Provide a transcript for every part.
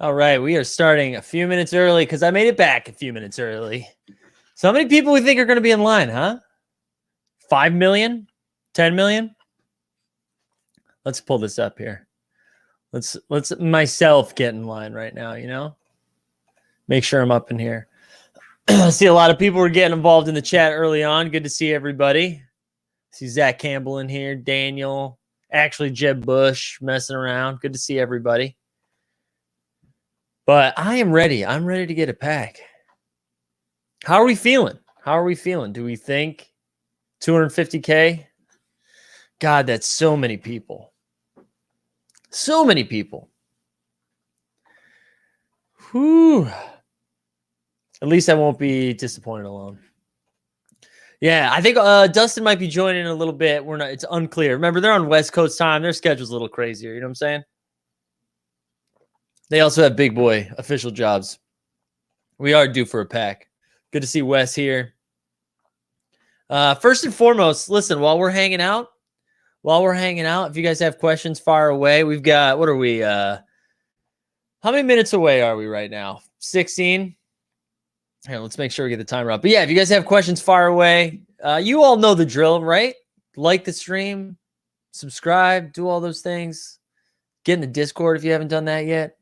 All right, we are starting a few minutes early because I made it back a few minutes early. So how many people we think are going to be in line, huh? 5 million? 10 million? Let's pull this up here. Let's myself get in line right now, you know? Make sure I'm up in here. I see a lot of people were getting involved in the chat early on. Good to see everybody. See Zach Campbell in here, Daniel, actually Jeb Bush messing around. Good to see everybody. But I am ready. I'm ready to get a pack. How are we feeling? How are we feeling? Do we think 250K? God, that's so many people. So many people. Whew. At least I won't be disappointed alone. Yeah, I think Dustin might be joining in a little bit. It's unclear. Remember, they're on West Coast time. Their schedule's a little crazier. You know what I'm saying? They also have big boy official jobs. We are due for a pack. Good to see Wes here. First and foremost, listen, while we're hanging out, if you guys have questions, fire away. We've got, what are we? How many minutes away are we right now? 16? Here, let's make sure we get the timer up. But yeah, if you guys have questions, fire away. You all know the drill, right? Like the stream, subscribe, do all those things. Get in the Discord if you haven't done that yet.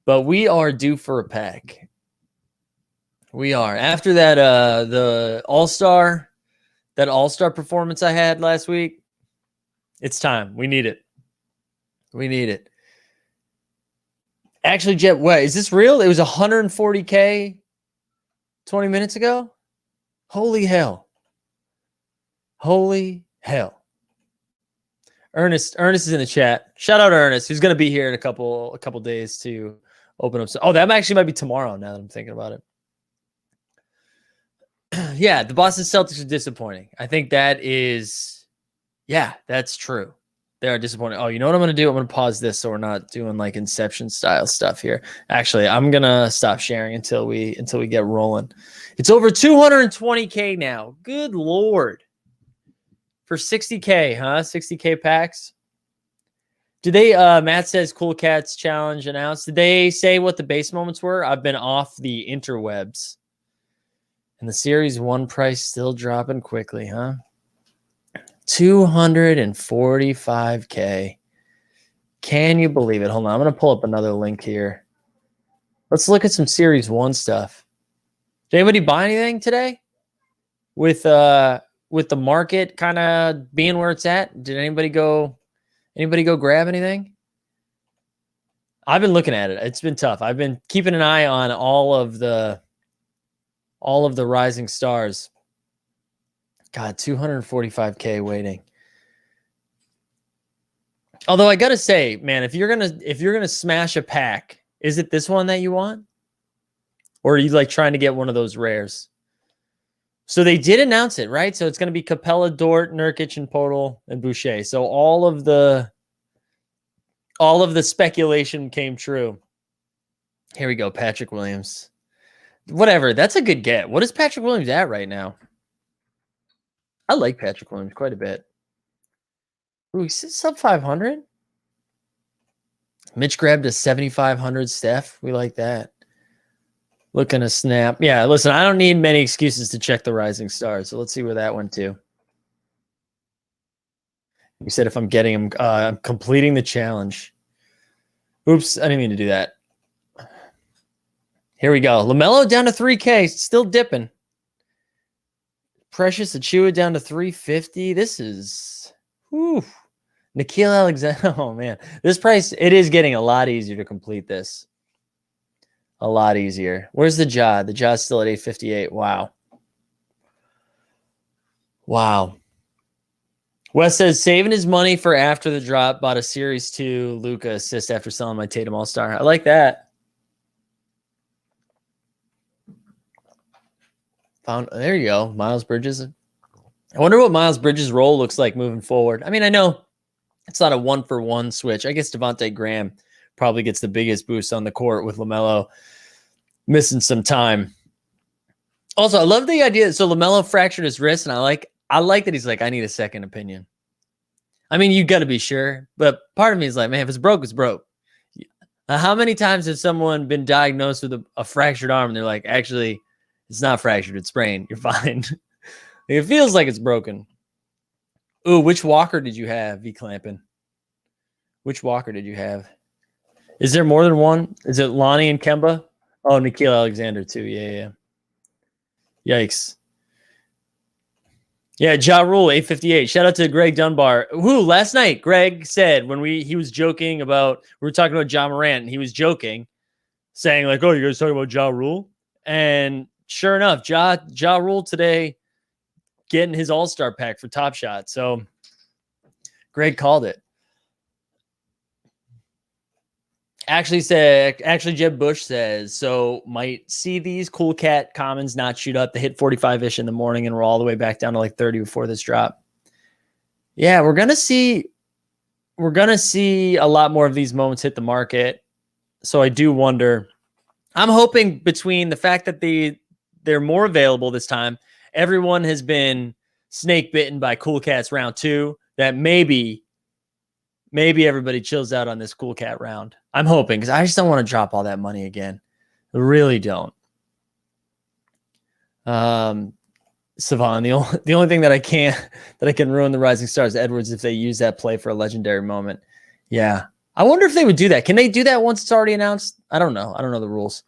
But we are due for a pack. We are. After that, the All-Star performance I had last week, it's time. We need it. We need it. Actually, Jet, wait, is this real? It was 140K 20 minutes ago? Holy hell. Holy hell. Ernest is in the chat. Shout out to Ernest, who's going to be here in a couple days to open up. Oh, that actually might be tomorrow now that I'm thinking about it. Yeah, the Boston Celtics are disappointing. I think that is, yeah, that's true. They are disappointing. Oh, you know what I'm going to do? I'm going to pause this so we're not doing like Inception style stuff here. Actually, I'm going to stop sharing until we get rolling. It's over 220K now. Good Lord. For 60K, huh? 60K packs. Did they, Matt says Cool Cats Challenge announced. Did they say what the base moments were? I've been off the interwebs. And the Series 1 price still dropping quickly, huh? 245K. Can you believe it? Hold on. I'm going to pull up another link here. Let's look at some Series 1 stuff. Did anybody buy anything today? With the market kind of being where it's at? Did anybody go grab anything? I've been looking at it. It's been tough. I've been keeping an eye on all of the rising stars. God, 245K waiting. Although I gotta say, man, if you're gonna smash a pack, is it this one that you want? Or are you like trying to get one of those rares? So they did announce it, right? So it's gonna be Capella, Dort, Nurkic, and Podol, and Boucher. So all of the speculation came true. Here we go, Patrick Williams. Whatever, that's a good get. What is Patrick Williams at right now? I like Patrick Williams quite a bit. Ooh, he's sub 500. Mitch grabbed a 7,500 Steph. We like that. Looking to snap. Yeah, listen, I don't need many excuses to check the rising stars. So let's see where that went to. You said if I'm getting him, I'm completing the challenge. Oops, I didn't mean to do that. Here we go. LaMelo down to 3K, still dipping. Precious Achiuwa down to 350. This is, whew. Nickeil Alexander. Oh man, this price, it is getting a lot easier to complete this. A lot easier. Where's the Ja? The Ja's still at 858. Wow. Wow. Wes says saving his money for after the drop. Bought a Series 2 Luka assist after selling my Tatum All-Star. I like that. There you go, Miles Bridges. I wonder what Miles Bridges' role looks like moving forward. I mean, I know it's not a one-for-one switch. I guess Devontae Graham probably gets the biggest boost on the court with LaMelo missing some time. Also, I love the idea. So LaMelo fractured his wrist, and I like that he's like, I need a second opinion. I mean, you got to be sure, but part of me is like, man, if it's broke, it's broke. How many times has someone been diagnosed with a fractured arm and they're like, actually, it's not fractured, it's sprained. You're fine. It feels like it's broken. Ooh, which walker did you have, V Clampin? Which walker did you have? Is there more than one? Is it Lonnie and Kemba? Oh, Nikhil Alexander too. Yeah. Yikes. Yeah, Ja Rule, 858. Shout out to Greg Dunbar. Who last night, Greg said when he was joking about, we were talking about Ja Morant, and he was joking, saying like, oh, you guys talking about Ja Rule? And sure enough, Ja Rule today getting his all-star pack for Top Shot. So Greg called it. Actually, Jeb Bush says, so might see these Cool Cat commons not shoot up. They hit 45-ish in the morning and we're all the way back down to like 30 before this drop. Yeah, we're gonna see a lot more of these moments hit the market. So I do wonder. I'm hoping between the fact that they're more available this time, everyone has been snake bitten by Cool Cats round 2, that maybe everybody chills out on this Cool Cat round. I'm hoping, because I just don't want to drop all that money again. I really don't. Savon, the only thing that I can ruin the Rising Stars Edwards if they use that play for a legendary moment. Yeah. I wonder if they would do that. Can they do that once it's already announced? I don't know. I don't know the rules.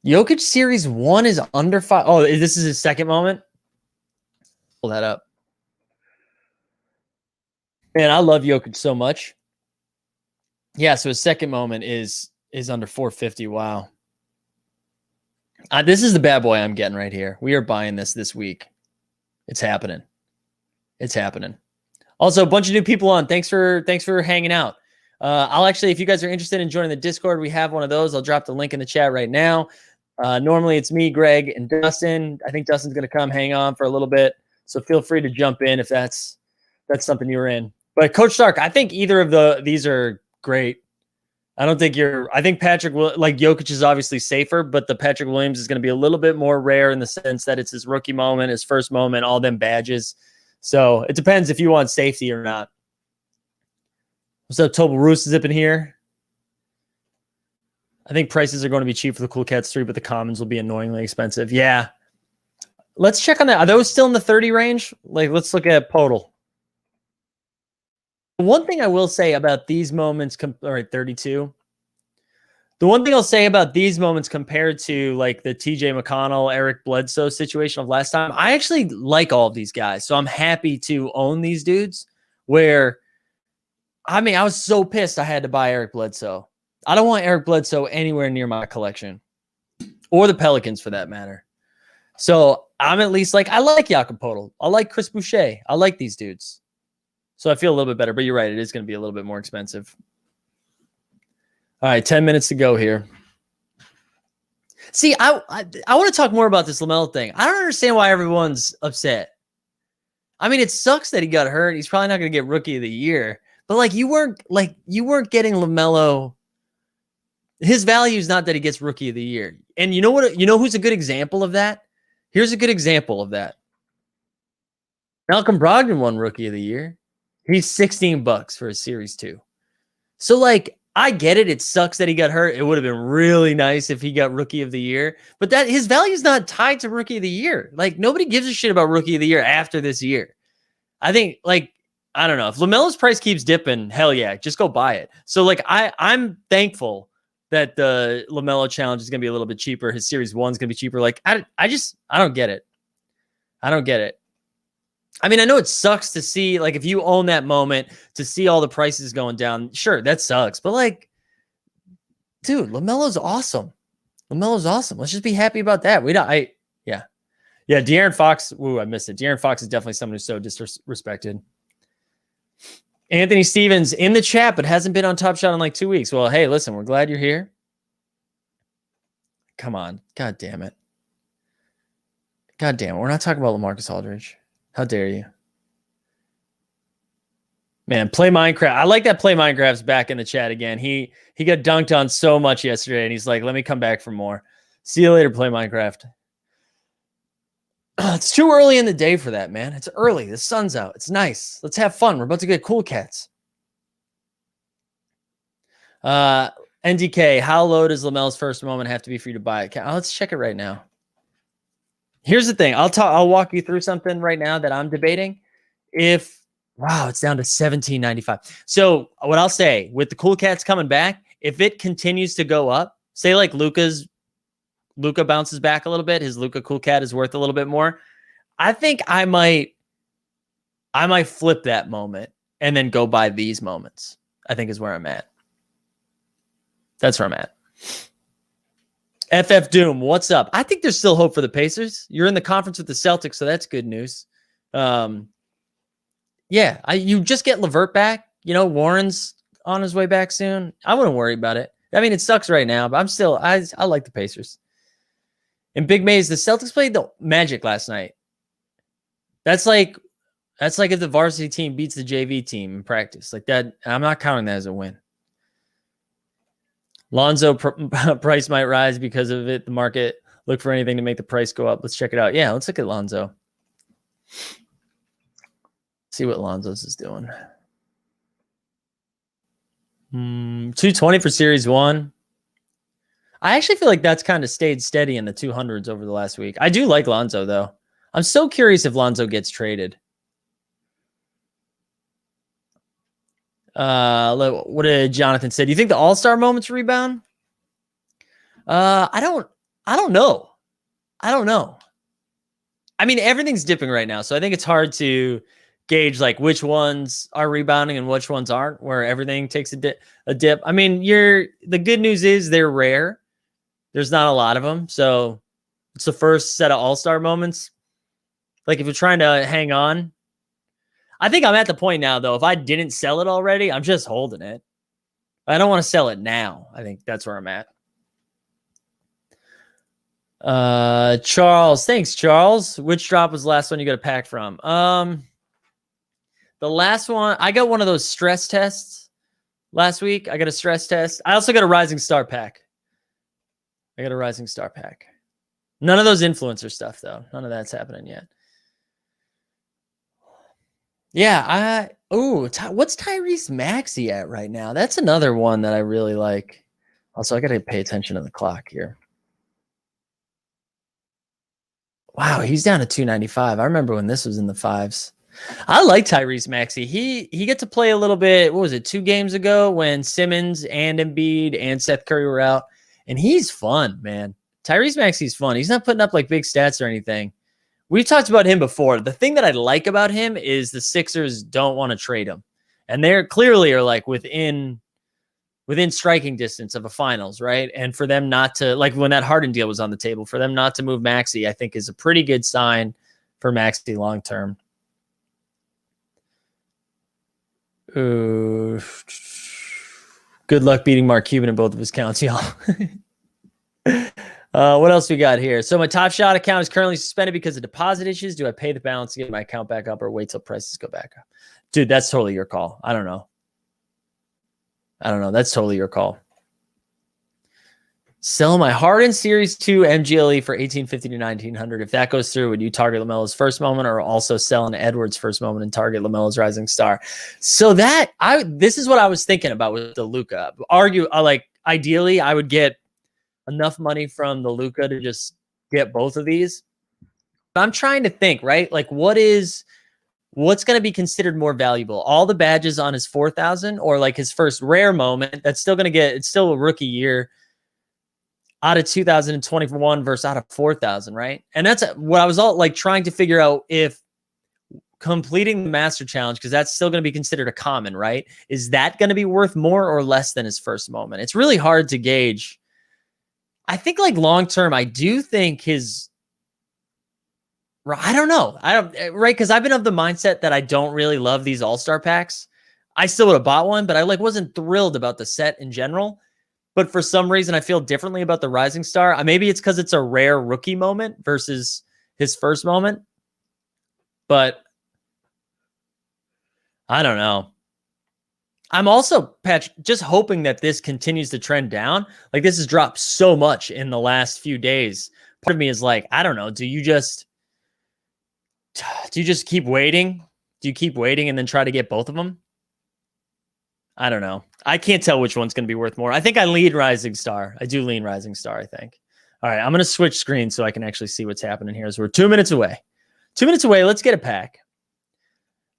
Jokic Series 1 is under 5. Oh, this is his second moment? Pull that up. Man, I love Jokic so much. Yeah, so his second moment is under 450. Wow. This is the bad boy I'm getting right here. We are buying this week. It's happening. It's happening. Also, a bunch of new people on. Thanks for hanging out. I'll actually, if you guys are interested in joining the Discord, we have one of those. I'll drop the link in the chat right now. Normally it's me, Greg, and Dustin. I think Dustin's going to come hang on for a little bit. So feel free to jump in if that's something you're in. But Coach Stark, I think either of these are great. I think Patrick will, like, Jokic is obviously safer, but the Patrick Williams is going to be a little bit more rare in the sense that it's his rookie moment, his first moment, all them badges. So it depends if you want safety or not. What's up, Tobal Roos is up in here. I think prices are going to be cheap for the Cool Cats 3, but the commons will be annoyingly expensive. Yeah. Let's check on that. Are those still in the 30 range? Like, let's look at Podal. One thing I will say about these moments, all right, 32. The one thing I'll say about these moments compared to like the TJ McConnell, Eric Bledsoe situation of last time, I actually like all of these guys. So I'm happy to own these dudes where, I mean, I was so pissed I had to buy Eric Bledsoe. I don't want Eric Bledsoe anywhere near my collection or the Pelicans for that matter. So I'm at least like, I like Jakob Poeltl. I like Chris Boucher. I like these dudes. So I feel a little bit better, but you're right. It is going to be a little bit more expensive. All right, 10 minutes to go here. See, I want to talk more about this LaMelo thing. I don't understand why everyone's upset. I mean, it sucks that he got hurt. He's probably not going to get Rookie of the Year. But like you weren't getting LaMelo. His value is not that he gets Rookie of the Year. And you know what? You know who's a good example of that? Here's a good example of that. Malcolm Brogdon won Rookie of the Year. He's $16 for a Series 2. So, like, I get it. It sucks that he got hurt. It would have been really nice if he got Rookie of the Year. But that his value is not tied to Rookie of the Year. Like, nobody gives a shit about Rookie of the Year after this year. I think, like, I don't know. If LaMelo's price keeps dipping, hell yeah, just go buy it. So, like, I'm thankful that the LaMelo challenge is going to be a little bit cheaper. His Series 1 is going to be cheaper. Like, I don't get it. I don't get it. I mean, I know it sucks to see, like, if you own that moment, to see all the prices going down. Sure, that sucks. But, like, dude, LaMelo's awesome. LaMelo's awesome. Let's just be happy about that. Yeah, De'Aaron Fox. Ooh, I missed it. De'Aaron Fox is definitely someone who's so disrespected. Anthony Stevens in the chat, but hasn't been on Top Shot in like 2 weeks. Well, hey, listen, we're glad you're here. Come on. God damn it. God damn it. We're not talking about LaMarcus Aldridge. How dare you? Man, Play Minecraft. I like that Play Minecraft's back in the chat again. He got dunked on so much yesterday, and he's like, let me come back for more. See you later, Play Minecraft. It's too early in the day for that, man. It's early. The sun's out. It's nice. Let's have fun. We're about to get Cool Cats. Uh, NDK, how low does Lamel's first moment have to be for you to buy it? Let's check it right now. Here's the thing. I'll walk you through something right now that I'm debating. Wow, it's down to 17.95. So what I'll say with the Cool Cats coming back, if it continues to go up, say like Luka bounces back a little bit, his Luka Cool Cat is worth a little bit more. I think I might flip that moment and then go buy these moments. I think is where I'm at. That's where I'm at. FF Doom, what's up? I think there's still hope for the Pacers. You're in the conference with the Celtics, so that's good news. Yeah, you just get LeVert back. You know, Warren's on his way back soon. I wouldn't worry about it. I mean, it sucks right now, but I like the Pacers. And Big Maze, the Celtics played the Magic last night. That's like if the varsity team beats the JV team in practice. Like that, I'm not counting that as a win. Lonzo price might rise because of it. The market look for anything to make the price go up. Let's check it out. Yeah, let's look at Lonzo. See what Lonzo's is doing. 220 for Series 1. I actually feel like that's kind of stayed steady in the 200s over the last week. I do like Lonzo, though. I'm so curious if Lonzo gets traded. What did Jonathan say? Do you think the All-Star moments rebound? I don't know. I don't know. I mean, everything's dipping right now, so I think it's hard to gauge like which ones are rebounding and which ones aren't, where everything takes a dip. I mean, the good news is they're rare. There's not a lot of them, so it's the first set of All-Star moments. Like if you're trying to hang on, I think I'm at the point now, though, if I didn't sell it already, I'm just holding it. I don't want to sell it now. I think that's where I'm at. Charles. Thanks, Charles. Which drop was the last one you got a pack from? The last one, I got one of those stress tests last week. I got a stress test. I also got a Rising Star pack. None of those influencer stuff, though. None of that's happening yet. Yeah, what's Tyrese Maxey at right now? That's another one that I really like. Also, I got to pay attention to the clock here. Wow, he's down to 295. I remember when this was in the fives. I like Tyrese Maxey. He got to play a little bit. What was it, 2 games ago when Simmons and Embiid and Seth Curry were out? And he's fun, man. Tyrese Maxey's fun. He's not putting up like big stats or anything. We've talked about him before. The thing that I like about him is the Sixers don't want to trade him. And they're clearly are like within striking distance of a finals, right? And for them not to, like when that Harden deal was on the table, for them not to move Maxey, I think is a pretty good sign for Maxey long term. Good luck beating Mark Cuban in both of his counts, y'all. What else we got here? So my Top Shot account is currently suspended because of deposit issues. Do I pay the balance to get my account back up or wait till prices go back up? Dude, that's totally your call. I don't know. That's totally your call. Sell my Harden Series 2 MGLE for $1,850 to $1,900. If that goes through, would you target LaMelo's first moment or also sell an Edwards first moment and target LaMelo's Rising Star? So this is what I was thinking about with the Luka. Ideally, I would get enough money from the Luka to just get both of these. But I'm trying to think, right? Like what's going to be considered more valuable? All the badges on his 4,000 or like his first rare moment? That's still going to get, it's still a rookie year out of 2021 versus out of 4,000, right? And that's what I was all like trying to figure out, if completing the Master Challenge, because that's still going to be considered a common, right? Is that going to be worth more or less than his first moment? It's really hard to gauge. I think like long term, I do think I don't know. Right? Because I've been of the mindset that I don't really love these All-Star packs. I still would have bought one, but I wasn't thrilled about the set in general. But for some reason, I feel differently about the Rising Star. Maybe it's because it's a rare rookie moment versus his first moment. But I don't know. I'm also, Patch, just hoping that this continues to trend down. Like this has dropped so much in the last few days. Part of me is like, I don't know. Do you just keep waiting? Do you keep waiting and then try to get both of them? I don't know. I can't tell which one's going to be worth more. I think I lean Rising Star. I do lean Rising Star, I think. All right, I'm going to switch screens so I can actually see what's happening here. So we're 2 minutes away. 2 minutes away. Let's get a pack.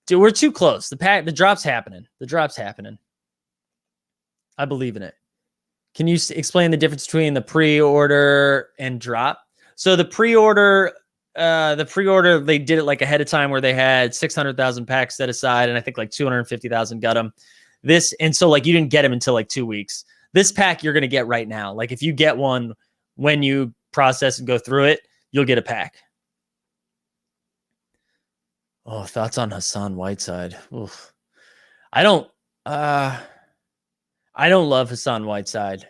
Dude, we're too close. The drop's happening. The drop's happening. I believe in it. Can you explain the difference between the pre-order and drop? So the pre-order, they did it like ahead of time where they had 600,000 packs set aside, and I think like 250,000 got them. So like you didn't get them until like 2 weeks. This pack you're gonna get right now. Like if you get one when you process and go through it, you'll get a pack. Oh, thoughts on Hassan Whiteside? Oof. I don't love Hassan Whiteside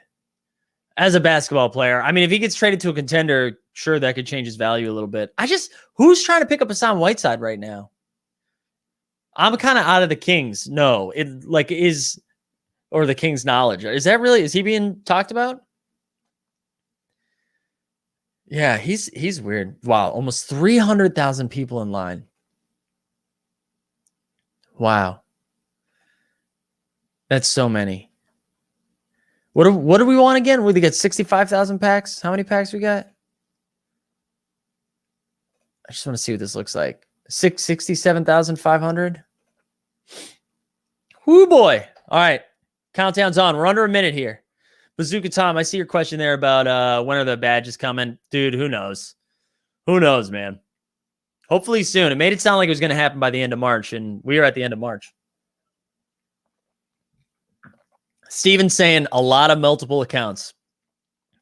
as a basketball player. I mean, if he gets traded to a contender, sure, that could change his value a little bit. Who's trying to pick up Hassan Whiteside right now? I'm kind of out of the Kings. No, or the Kings' knowledge. Is he being talked about? Yeah, he's weird. Wow, almost 300,000 people in line. Wow. That's so many. What do we want again? We get 65,000 packs. How many packs we got? I just want to see what this looks like. 67,500. Whoo boy. All right. Countdown's on. We're under a minute here. Bazooka Tom, I see your question there about when are the badges coming. Dude, who knows? Who knows, man? Hopefully soon. It made it sound like it was going to happen by the end of March, and we are at the end of March. Steven's saying a lot of multiple accounts.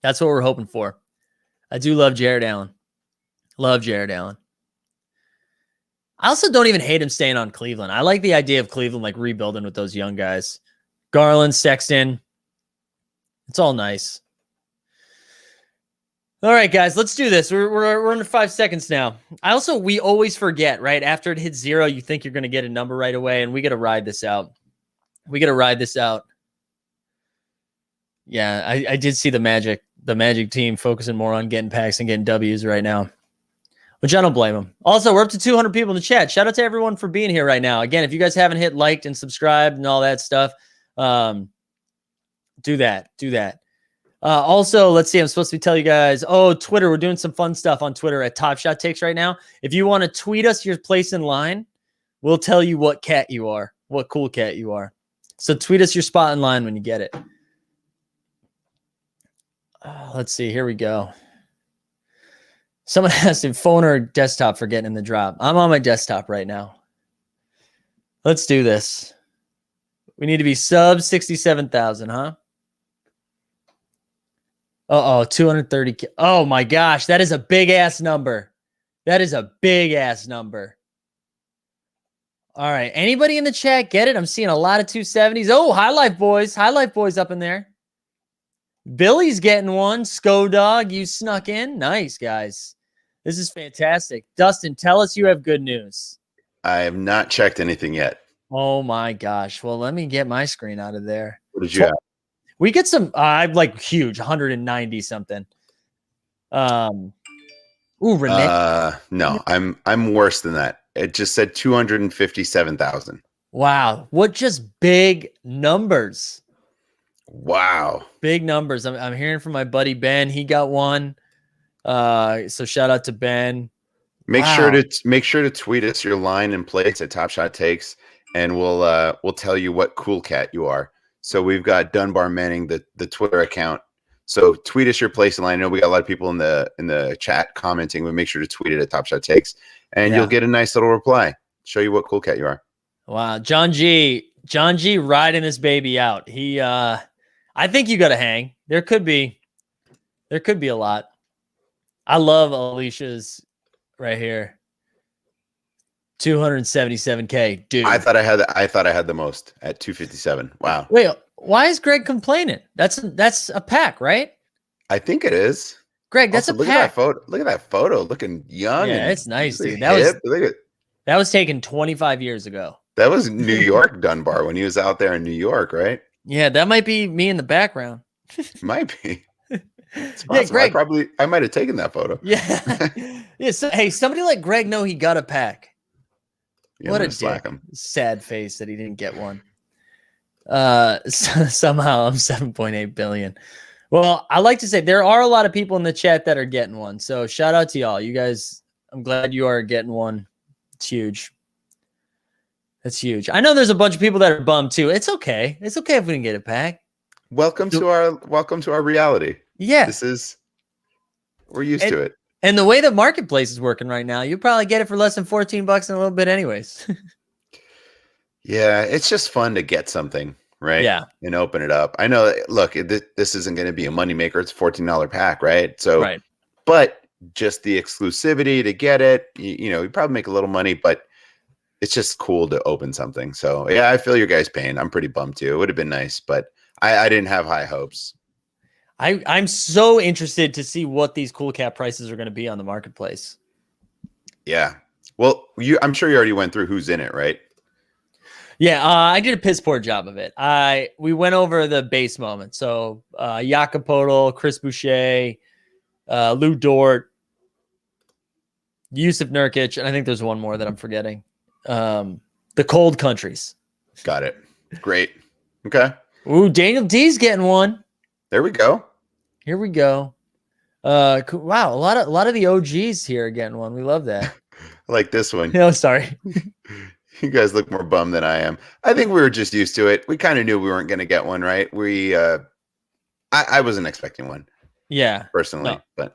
That's what we're hoping for. I do love Jared Allen. Love Jared Allen. I also don't even hate him staying on Cleveland. I like the idea of Cleveland like rebuilding with those young guys. Garland, Sexton. It's all nice. All right, guys, let's do this. We're under 5 seconds now. We always forget, right? After it hits 0, you think you're going to get a number right away, and we got to ride this out. Yeah, I did see the Magic team focusing more on getting packs and getting W's right now, which I don't blame them. Also, we're up to 200 people in the chat. Shout out to everyone for being here right now. Again, if you guys haven't hit liked and subscribed and all that stuff, do that. Also, let's see. I'm supposed to tell you guys. Oh, Twitter. We're doing some fun stuff on Twitter at Top Shot Takes right now. If you want to tweet us your place in line, we'll tell you what cat you are, what cool cat you are. So tweet us your spot in line when you get it. Let's see. Here we go. Someone asked if phone or desktop for getting in the drop. I'm on my desktop right now. Let's do this. We need to be sub 67,000, huh? 230. Oh my gosh, that is a big ass number. All right, anybody in the chat get it? I'm seeing a lot of 270s. Oh, High Life Boys up in there. Billy's getting one. Dog, you snuck in. Nice, guys. This is fantastic. Dustin, tell us you have good news. I have not checked anything yet. Oh my gosh. Well, let me get my screen out of there. What did you have? We get some, I'm like huge, 190 something. Renee. No, I'm worse than that. It just said 257,000. Wow. What just big numbers. Wow. Big numbers. I'm hearing from my buddy Ben. He got one. So shout out to Ben. Make sure to tweet us your line and place at Top Shot Takes, and we'll tell you what cool cat you are. So we've got Dunbar Manning, the Twitter account. So tweet us your place in line. I know we got a lot of people in the chat commenting, but make sure to tweet it at Top Shot Takes, and you'll get a nice little reply. Show you what cool cat you are. Wow, John G riding this baby out. He I think you got to hang. There could be a lot. I love Alicia's right here. 277K, dude. I thought I had the most at 257. Wow. Wait, why is Greg complaining? That's a pack, right? I think it is. Greg, that's also, a pack. Look at that photo. Looking young. Yeah, it's nice, dude. That was taken 25 years ago. That was New York Dunbar when he was out there in New York, right? Yeah, that might be me in the background. Might be. It's possible. Yeah, Greg, I might have taken that photo. Yeah. Yeah. So, hey, somebody let Greg know he got a pack. Yeah, what a sad face that he didn't get one. Somehow I'm 7.8 billion. Well, I like to say there are a lot of people in the chat that are getting one. So shout out to y'all. You guys, I'm glad you are getting one. It's huge. That's huge. I know there's a bunch of people that are bummed too. It's okay. It's okay if we didn't get it back. Welcome to our reality. Yeah. We're used to it. And the way the marketplace is working right now, you probably get it for less than $14 in a little bit anyways. Yeah, it's just fun to get something, right? Yeah. And open it up. I know, look, this isn't going to be a moneymaker. It's a $14 pack, right? So, right. But just the exclusivity to get it, you probably make a little money, but it's just cool to open something. So, yeah, I feel your guys' pain. I'm pretty bummed too. It would have been nice, but I didn't have high hopes. I'm so interested to see what these cool cat prices are going to be on the marketplace. Yeah. Well, I'm sure you already went through who's in it, right? Yeah, I did a piss poor job of it. We went over the base moment. So Jakob Poeltl, Chris Boucher, Lou Dort, Yusuf Nurkic, and I think there's one more that I'm forgetting. The cold countries. Got it. Great. Okay. Ooh, Daniel D's getting one. There we go. Here we go. Wow, a lot of the OGs here are getting one. We love that. I like this one. No, sorry. You guys look more bummed than I am. I think we were just used to it. We kind of knew we weren't going to get one, right? I wasn't expecting one. Yeah. Personally, but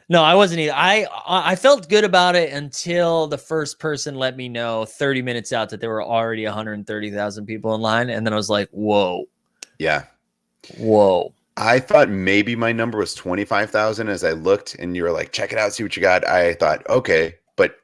no, I wasn't either. I felt good about it until the first person let me know 30 minutes out that there were already 130,000 people in line. And then I was like, whoa. Yeah. Whoa. I thought maybe my number was 25,000 as I looked and you were like, check it out, see what you got. I thought, okay, but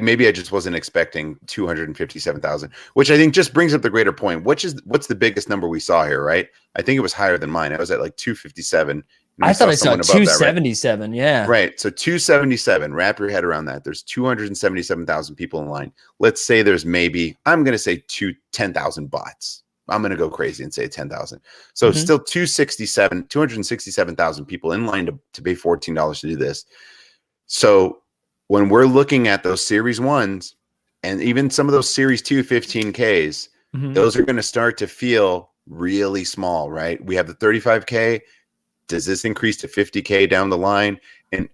maybe I just wasn't expecting 257,000, which I think just brings up the greater point. What's the biggest number we saw here, right? I think it was higher than mine. I was at like 257. I thought I saw 277. That, right? Yeah. Right. So 277, wrap your head around that. There's 277,000 people in line. Let's say there's maybe, I'm going to say 10,000 bots. I'm going to go crazy and say 10,000. So still 267,000 people in line to pay $14 to do this. So when we're looking at those series ones and even some of those series 2 15Ks, those are going to start to feel really small, right? We have the 35K. Does this increase to 50K down the line?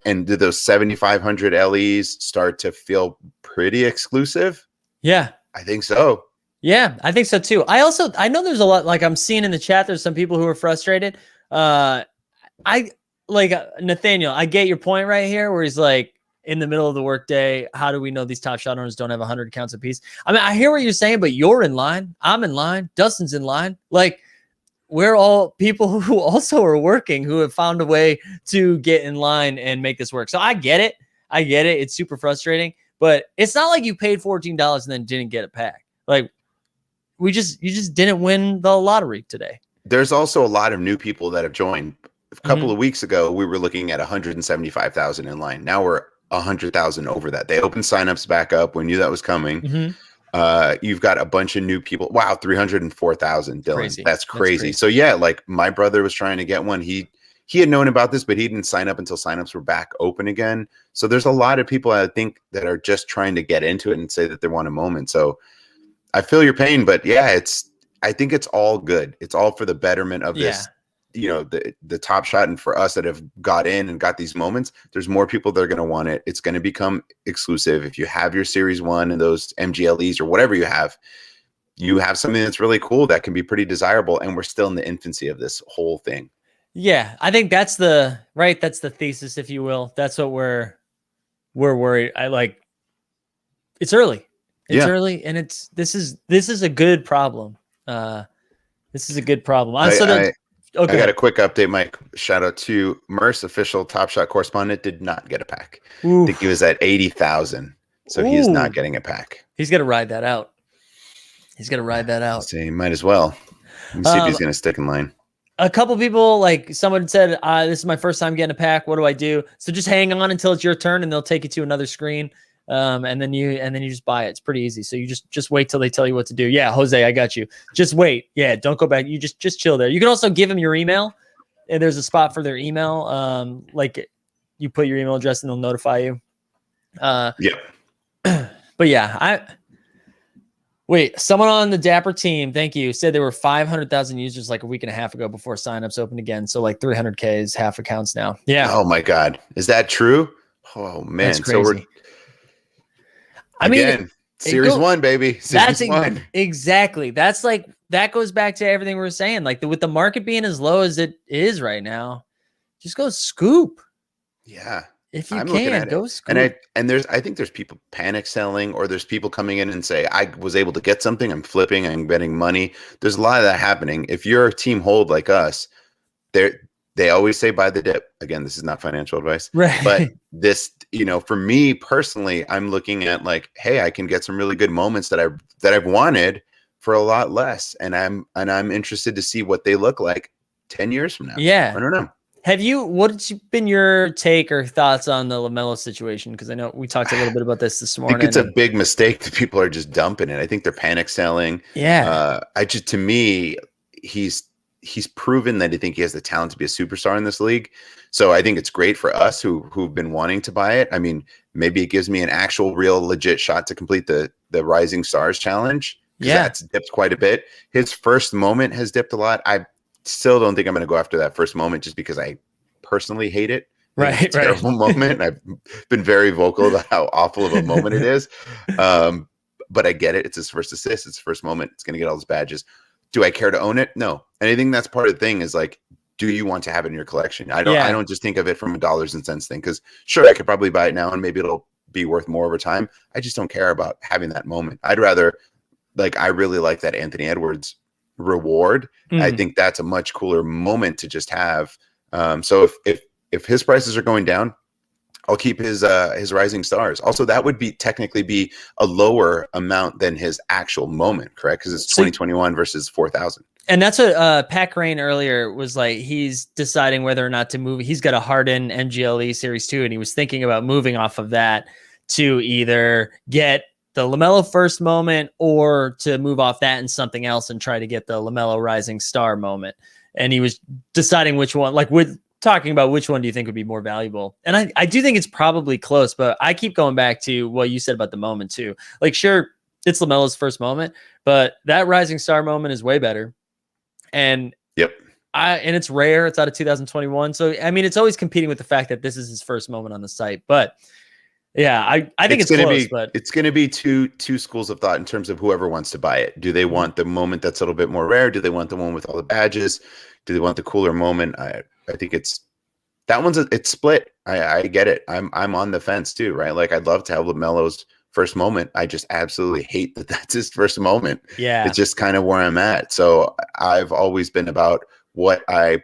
And do those 7,500 LEs start to feel pretty exclusive? Yeah. I think so. Yeah, I think so too. I know there's a lot, like I'm seeing in the chat, there's some people who are frustrated. Nathaniel, I get your point right here where he's like, in the middle of the workday, how do we know these top shot owners don't have 100 accounts apiece? I mean, I hear what you're saying, but you're in line. I'm in line. Dustin's in line. Like, we're all people who also are working, who have found a way to get in line and make this work. So I get it. It's super frustrating, but it's not like you paid $14 and then didn't get a pack. Like, you just didn't win the lottery today. There's also a lot of new people that have joined. A couple of weeks ago, we were looking at 175,000 in line. Now we're 100,000 over that. They opened signups back up. We knew that was coming. You've got a bunch of new people. Wow, 304,000, Dylan. Crazy. That's crazy. So yeah, like my brother was trying to get one. He had known about this, but he didn't sign up until signups were back open again. So there's a lot of people I think that are just trying to get into it and say that they want a moment. So I feel your pain, but yeah, I think it's all good. It's all for the betterment of this, the Top Shot. And for us that have got in and got these moments, there's more people that are going to want it. It's going to become exclusive. If you have your series 1 and those MGLEs or whatever you have something that's really cool that can be pretty desirable. And we're still in the infancy of this whole thing. Yeah. I think that's the thesis, if you will. That's what we're worried. It's early. It's early, and this is a good problem. This is a good problem. I got a quick update, Mike. Shout out to Merce, official Top Shot correspondent, did not get a pack. Oof. I think he was at 80,000, so he is not getting a pack. He's gonna ride that out. So he might as well. Let me see if he's gonna stick in line. A couple people, like someone said, this is my first time getting a pack. What do I do? So just hang on until it's your turn, and they'll take you to another screen. And then you just buy it. It's pretty easy. So you just wait till they tell you what to do. Yeah, Jose, I got you. Just wait. Yeah, don't go back. You just chill there. You can also give them your email, and there's a spot for their email. Like you put your email address and they'll notify you. Yeah. But yeah, Wait, someone on the Dapper team, thank you, said there were 500,000 users like a week and a half ago before signups opened again. So like 300K is half accounts now. Yeah. Oh my God. Is that true? Oh man. That's So we're crazy. I mean, again, series one, baby. Series one. Exactly. That's like, that goes back to everything we were saying. Like with the market being as low as it is right now, just go scoop. Yeah. If you I'm looking can, at go it. scoop. And I think there's people panic selling, or there's people coming in and say, I was able to get something, I'm flipping, I'm betting money. There's a lot of that happening. If you're a team hold like us, they always say buy the dip. Again, this is not financial advice. Right. But this, for me personally, I'm looking at like, hey, I can get some really good moments that I've wanted for a lot less. And I'm interested to see what they look like 10 years from now. Yeah. I don't know. What's been your take or thoughts on the LaMelo situation? Because I know we talked a little bit about this I morning. think it's a big mistake that people are just dumping it. I think they're panic selling. Yeah. To me, he's proven that I think he has the talent to be a superstar in this league. So I think it's great for us who've been wanting to buy it. I mean, maybe it gives me an actual, real, legit shot to complete the Rising Stars challenge. Yeah, that's dipped quite a bit. His first moment has dipped a lot. I still don't think I'm going to go after that first moment just because I personally hate it. Right. Terrible moment. I've been very vocal about how awful of a moment it is. But I get it. It's his first assist. It's his first moment. It's going to get all his badges. Do I care to own it? No. And I think that's part of the thing is like, do you want to have it in your collection? I don't just think of it from a dollars and cents thing. Because sure, I could probably buy it now and maybe it'll be worth more over time. I just don't care about having that moment. I'd rather, like, I really like that Anthony Edwards reward. I think that's a much cooler moment to just have. So if his prices are going down, I'll keep his Rising Stars. Also, that would technically be a lower amount than his actual moment, correct? Because it's 2021 versus 4,000. And that's what Pat Crane earlier was like. He's deciding whether or not to move. He's got a Harden MGLE Series 2, and he was thinking about moving off of that to either get the LaMelo first moment or to move off that and something else and try to get the LaMelo Rising Star moment. And he was deciding which one, like talking about which one do you think would be more valuable. And I do think it's probably close, but I keep going back to what you said about the moment too. Like, sure, it's LaMelo's first moment, but that Rising Star moment is way better. And and it's rare. It's out of 2021. So, I mean, it's always competing with the fact that this is his first moment on the site, but yeah, I think it's going close, to be, but it's going to be two schools of thought in terms of whoever wants to buy it. Do they want the moment that's a little bit more rare? Do they want the one with all the badges? Do they want the cooler moment? I think it's split. I get it. I'm on the fence too, right? Like, I'd love to have LaMelo's first moment. I just absolutely hate that that's his first moment. Yeah, it's just kind of where I'm at. So I've always been about what I'm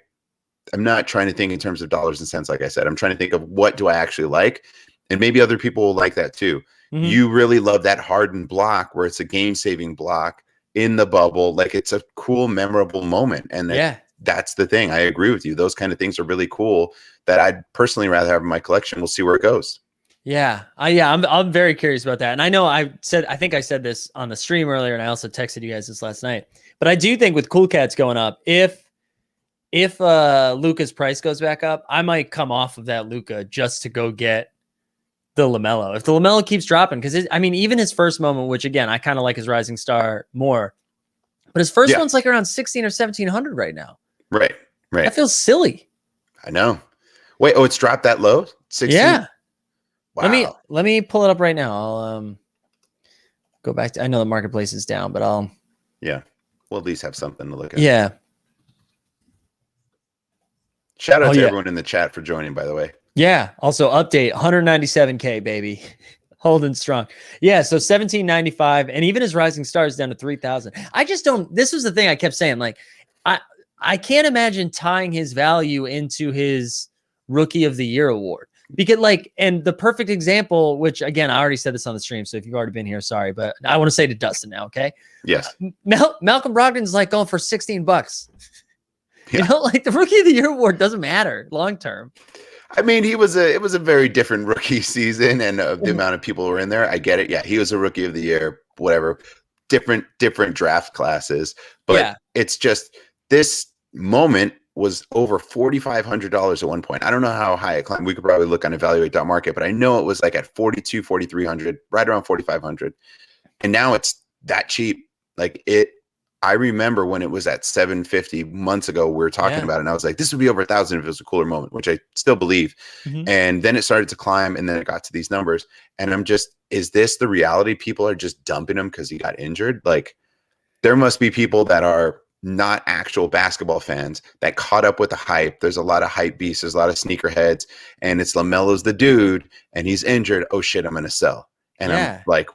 not trying to think in terms of dollars and cents. Like I said, I'm trying to think of what do I actually like. And maybe other people will like that too. You really love that Harden block where it's a game-saving block in the bubble. Like, it's a cool, memorable moment. And that's the thing. I agree with you. Those kind of things are really cool that I'd personally rather have in my collection. We'll see where it goes. Yeah. I'm very curious about that. And I know I think I said this on the stream earlier, and I also texted you guys this last night. But I do think with Cool Cats going up, if Luka's price goes back up, I might come off of that Luka just to go get the LaMelo. If the LaMelo keeps dropping, because I mean, even his first moment, which again, I kind of like his Rising Star more, but his first one's like around 16 or 1700 right now. Right. That feels silly. I know. Wait, it's dropped that low? 16? Yeah. Wow. Let me pull it up right now. I'll go back to, I know the marketplace is down, but we'll at least have something to look at. Yeah. Shout out to everyone in the chat for joining, by the way. Yeah. Also update 197K, baby. Holding strong. Yeah. So 1795, and even his Rising Stars down to 3,000. I just don't, this was the thing I kept saying. Like, I can't imagine tying his value into his Rookie of the Year award, because and the perfect example, which again, I already said this on the stream. So if you've already been here, sorry, but I want to say to Dustin now. Okay. Yes. Malcolm Brogdon's like going for $16. You know, like the Rookie of the Year award doesn't matter long-term. I mean, it was a very different rookie season, and the amount of people who were in there. I get it. Yeah. He was a Rookie of the Year, whatever, different draft classes, but it's just, this moment was over $4,500 at one point. I don't know how high it climbed. We could probably look on evaluate.market, but I know it was like at 4,300, right around 4,500. And now it's that cheap. Like it, I remember when it was at 750 months ago, we were talking about it, and I was like, this would be over 1,000 if it was a cooler moment, which I still believe. And then it started to climb, and then it got to these numbers. And I'm just, is this the reality? People are just dumping him because he got injured? Like, there must be people that are not actual basketball fans that caught up with the hype. There's a lot of hype beasts. There's a lot of sneakerheads, and it's LaMelo's the dude, and he's injured. Oh shit, I'm gonna sell. And I'm like,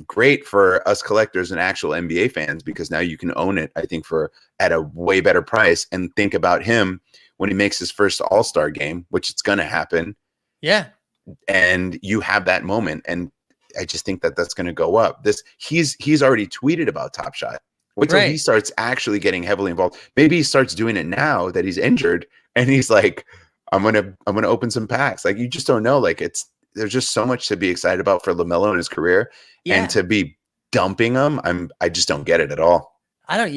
great for us collectors and actual NBA fans, because now you can own it, I think, at a way better price, and think about him when he makes his first All-Star game, which it's going to happen. Yeah. And you have that moment. And I just think that that's going to go up. He's already tweeted about Top Shot. Wait till he starts actually getting heavily involved. Maybe he starts doing it now that he's injured, and he's like, I'm going to open some packs. Like, you just don't know. Like, there's just so much to be excited about for LaMelo in his career, and to be dumping him. I just don't get it at all. I don't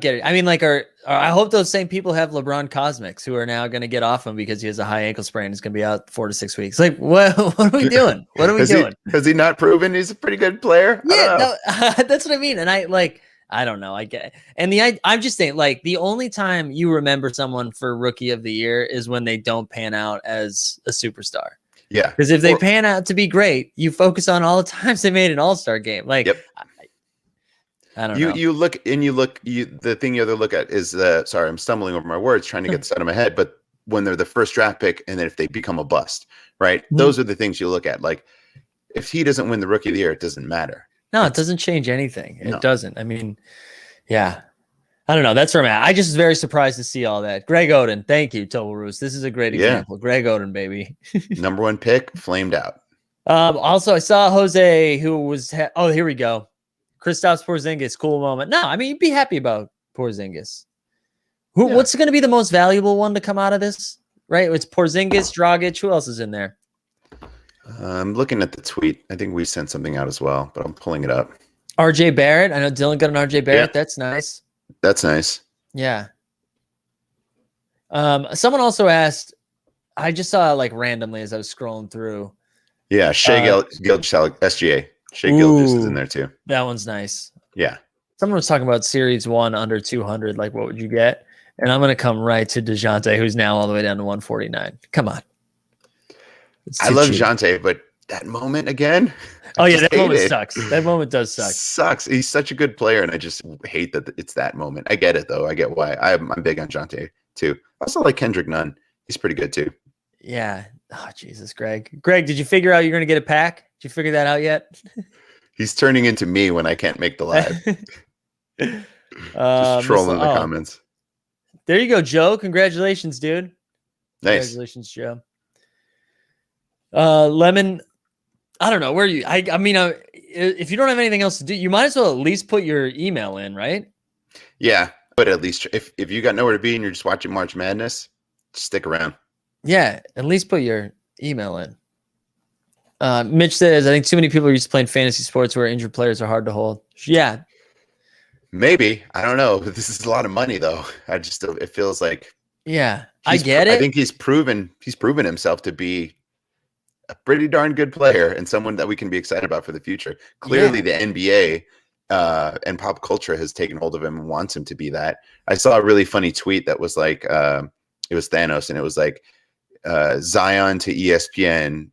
get it. I mean, like, I hope those same people have LeBron Cosmics, who are now going to get off him because he has a high ankle sprain. He's going to be out 4 to 6 weeks. Like, what are we doing? What are we doing? Has he not proven he's a pretty good player? Yeah, no, that's what I mean. And I don't know. I get it. And I'm just saying, like, the only time you remember someone for Rookie of the Year is when they don't pan out as a superstar. Yeah. Because if they pan out to be great, you focus on all the times they made an all-star game. Like, I don't know. The thing you other look at is sorry, I'm stumbling over my words trying to get this out of my head, but when they're the first draft pick, and then if they become a bust, right? Those are the things you look at. Like, if he doesn't win the Rookie of the Year, it doesn't matter. No, it doesn't change anything. It doesn't. I mean, yeah. I don't know. That's where I'm at. I just was very surprised to see all that. Greg Oden. Thank you, Total Roos. This is a great example. Greg Oden, baby. Number 1 pick, flamed out. Also, I saw Jose, who was... here we go. Kristaps Porzingis, cool moment. No, I mean, you'd be happy about Porzingis. What's going to be the most valuable one to come out of this? Right? It's Porzingis, Dragic. Who else is in there? I'm looking at the tweet. I think we sent something out as well, but I'm pulling it up. RJ Barrett. I know Dylan got an RJ Barrett. Yeah. That's nice. That's nice. Yeah. Someone also asked, I just saw, like, randomly as I was scrolling through. Yeah, Shai Gilgeous-Alexander, SGA. Shai Gilgeous is in there too. That one's nice. Yeah. Someone was talking about Series 1 under 200. Like, what would you get? And I'm going to come right to DeJounte, who's now all the way down to 149. Come on. I love DeJounte, but that moment again. Oh, yeah, that moment sucks. That moment does suck. Sucks. He's such a good player, and I just hate that it's that moment. I get it, though. I get why. I'm big on DeJounte, too. I also like Kendrick Nunn. He's pretty good, too. Yeah. Oh, Jesus, Greg. Greg, did you figure out you're going to get a pack? Did you figure that out yet? He's turning into me when I can't make the live. Just trolling the comments. There you go, Joe. Congratulations, dude. Nice. Congratulations, Joe. Lemon, I don't know where you. I mean, if you don't have anything else to do, you might as well at least put your email in, right? Yeah, but at least if you got nowhere to be and you're just watching March Madness, stick around. Yeah, at least put your email in. Mitch says, I think too many people are used to playing fantasy sports where injured players are hard to hold. Yeah. Maybe. I don't know. This is a lot of money, though. It feels like. Yeah, I get it. I think he's proven himself to be a pretty darn good player and someone that we can be excited about for the future. Clearly, the NBA and pop culture has taken hold of him and wants him to be that. I saw a really funny tweet that was like, it was Thanos, and it was like, Zion to ESPN,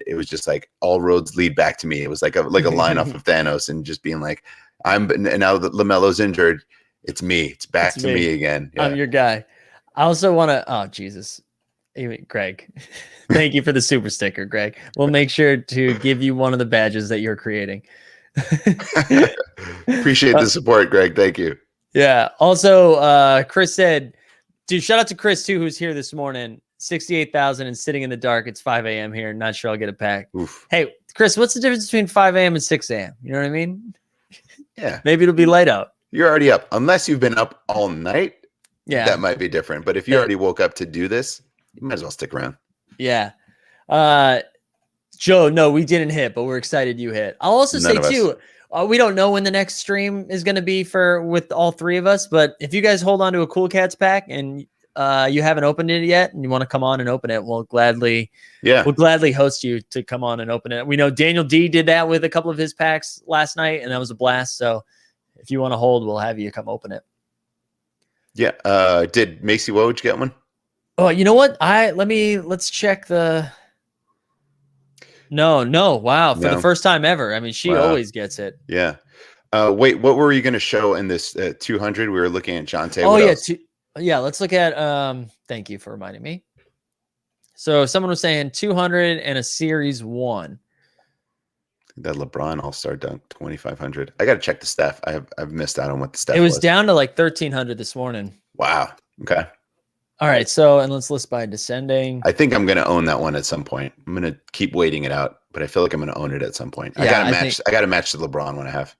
it was just like all roads lead back to me. It was like a line off of Thanos, and just being like, and now that LaMelo's injured, it's me. It's back to me again. Yeah. I'm your guy. I also want to, oh, Jesus. Greg, thank you for the super sticker, Greg. We'll make sure to give you one of the badges that you're creating. Appreciate the support, Greg. Thank you. Yeah. Also, Chris said, dude, shout out to Chris too, who's here this morning. 68,000 and sitting in the dark. It's 5 a.m. here. Not sure I'll get a pack. Oof. Hey, Chris, what's the difference between 5 a.m. and 6 a.m.? You know what I mean? Yeah. Maybe it'll be light out. You're already up. Unless you've been up all night. Yeah. That might be different. But if you already woke up to do this, you might as well stick around. Yeah. Joe, no, we didn't hit, but we're excited you hit. I'll also say too, we don't know when the next stream is going to be with all three of us, but if you guys hold on to a Cool Cats pack, and you haven't opened it yet and you want to come on and open it, we'll gladly host you to come on and open it. We know Daniel D did that with a couple of his packs last night, and that was a blast. So if you want to hold, we'll have you come open it. Yeah. Did Macy Woj get one? Oh, you know what? Let's check the. No. Wow. For the first time ever. I mean, she always gets it. Yeah. Wait, what were you going to show in this 200? We were looking at Jonte. Oh, yeah. Yeah. Let's look at, thank you for reminding me. So someone was saying 200 and a series 1. That LeBron All-Star dunk 2,500. I got to check the Steph. I've missed out on what the Steph was. It was down to like 1,300 this morning. Wow. Okay. All right. So, and let's list by descending. I think I'm going to own that one at some point. I'm going to keep waiting it out, but I feel like I'm going to own it at some point. Yeah, I got to match the LeBron one I have.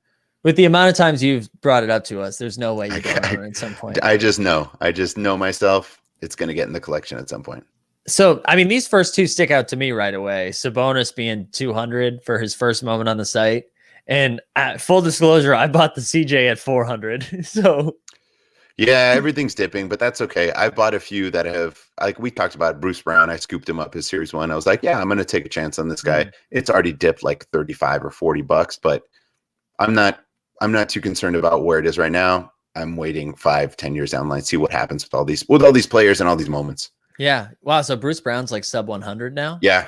With the amount of times you've brought it up to us, there's no way you're going to own it at some point. I just know myself. It's going to get in the collection at some point. So, I mean, these first two stick out to me right away. Sabonis being 200 for his first moment on the site. And full disclosure, I bought the CJ at 400. So, yeah, everything's dipping, but that's okay. I bought a few that have, like we talked about Bruce Brown. I scooped him up his series 1. I was like, yeah, I'm going to take a chance on this guy. It's already dipped like 35 or $40, but I'm not too concerned about where it is right now. I'm waiting 5-10 years down the line, see what happens with all these players and all these moments. Yeah. Wow. So Bruce Brown's like sub 100 now. Yeah.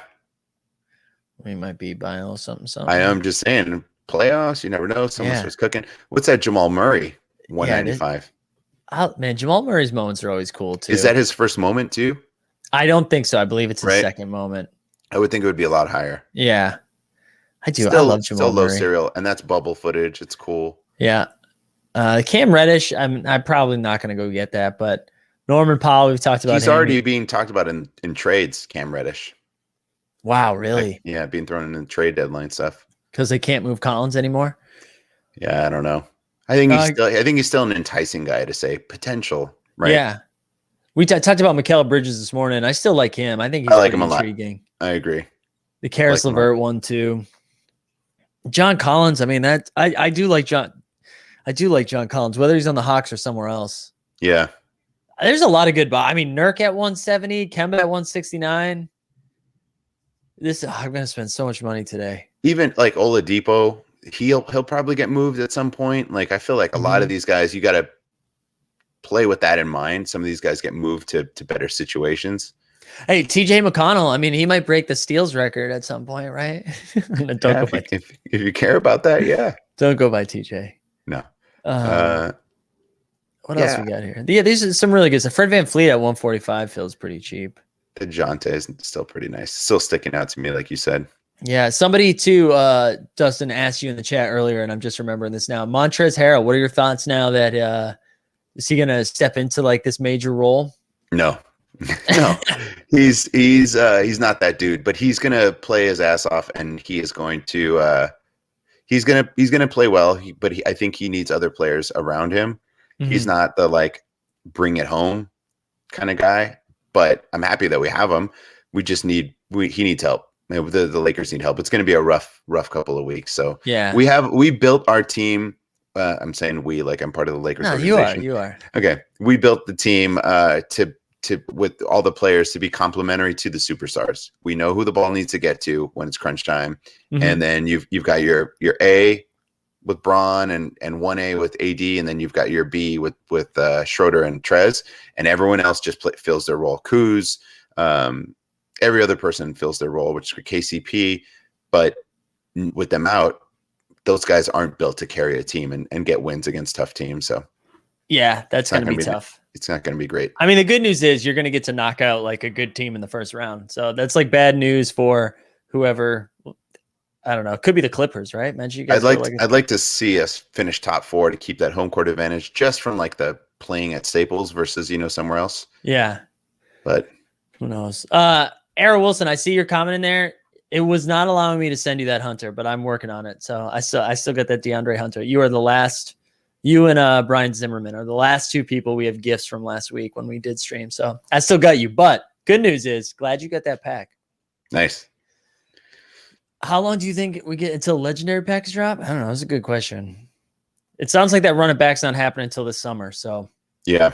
We might be buying a little something. I am just saying, playoffs, you never know. Someone starts cooking. What's that Jamal Murray? 195. Man, Jamal Murray's moments are always cool too. Is that his first moment too? I don't think so. I believe it's his second moment. I would think it would be a lot higher. Yeah. I do. Still, I love Jamal Murray. Still low serial, and that's bubble footage. It's cool. Yeah. Cam Reddish, I'm probably not going to go get that, but Norman Powell, we've talked about. He's already being talked about in trades, Cam Reddish. Wow, really? Like, being thrown in trade deadline stuff. Because they can't move Collins anymore? Yeah, I don't know. I think he's still an enticing guy to say potential, right? Yeah. We talked about Mikal Bridges this morning. I still like him. I think he's like him a intriguing. Lot. I agree. The Karis LeVert one too. John Collins. I mean, I do like John. I do like John Collins, whether he's on the Hawks or somewhere else. Yeah. There's a lot of good. I mean, Nurk at 170, Kemba at 169. I'm going to spend so much money today. Even like Oladipo, he'll probably get moved at some point. Like I feel like a lot of these guys, you got to play with that in mind. Some of these guys get moved to better situations. Hey, TJ McConnell. I mean, he might break the steals record at some point, right? Don't go by if you care about that, yeah. Don't go by TJ. No. What else we got here? Yeah, these are some really good stuff. Fred VanVleet at 145 feels pretty cheap. The Jonte is still pretty nice. Still sticking out to me, like you said. Yeah, somebody too, Dustin asked you in the chat earlier, and I'm just remembering this now. Montrezl Harrell, what are your thoughts now that is he going to step into like this major role? No, no, he's not that dude, but he's going to play his ass off, and he is going to he's going to play well. I think he needs other players around him. Mm-hmm. He's not the like bring it home kind of guy, but I'm happy that we have him. We just he needs help. The Lakers need help. It's going to be a rough couple of weeks. So yeah, we built our team. I'm saying we, like I'm part of the Lakers organization. You are. Okay. We built the team to with all the players to be complementary to the superstars. We know who the ball needs to get to when it's crunch time. Mm-hmm. And then you've got your A with Braun and 1A with AD, and then you've got your B with Schroeder and Trez, and everyone else just fills their role. Kuz, every other person fills their role, which is KCP, but with them out, those guys aren't built to carry a team and get wins against tough teams. So yeah, that's going to be tough. It's not going to be great. I mean, the good news is you're going to get to knock out like a good team in the first round. So that's like bad news for whoever. I don't know. It could be the Clippers, right? Mention you guys. I'd like to see us finish top 4 to keep that home court advantage, just from like the playing at Staples versus somewhere else. Yeah, but who knows? Ara Wilson, I see your comment in there. It was not allowing me to send you that Hunter, but I'm working on it. So I still got that DeAndre Hunter. You are the last. You and Brian Zimmerman are the last 2 people we have gifts from last week when we did stream. So I still got you. But good news is, glad you got that pack. Nice. How long do you think we get until legendary packs drop? I don't know. That's a good question. It sounds like that run it back's not happening until this summer. So yeah.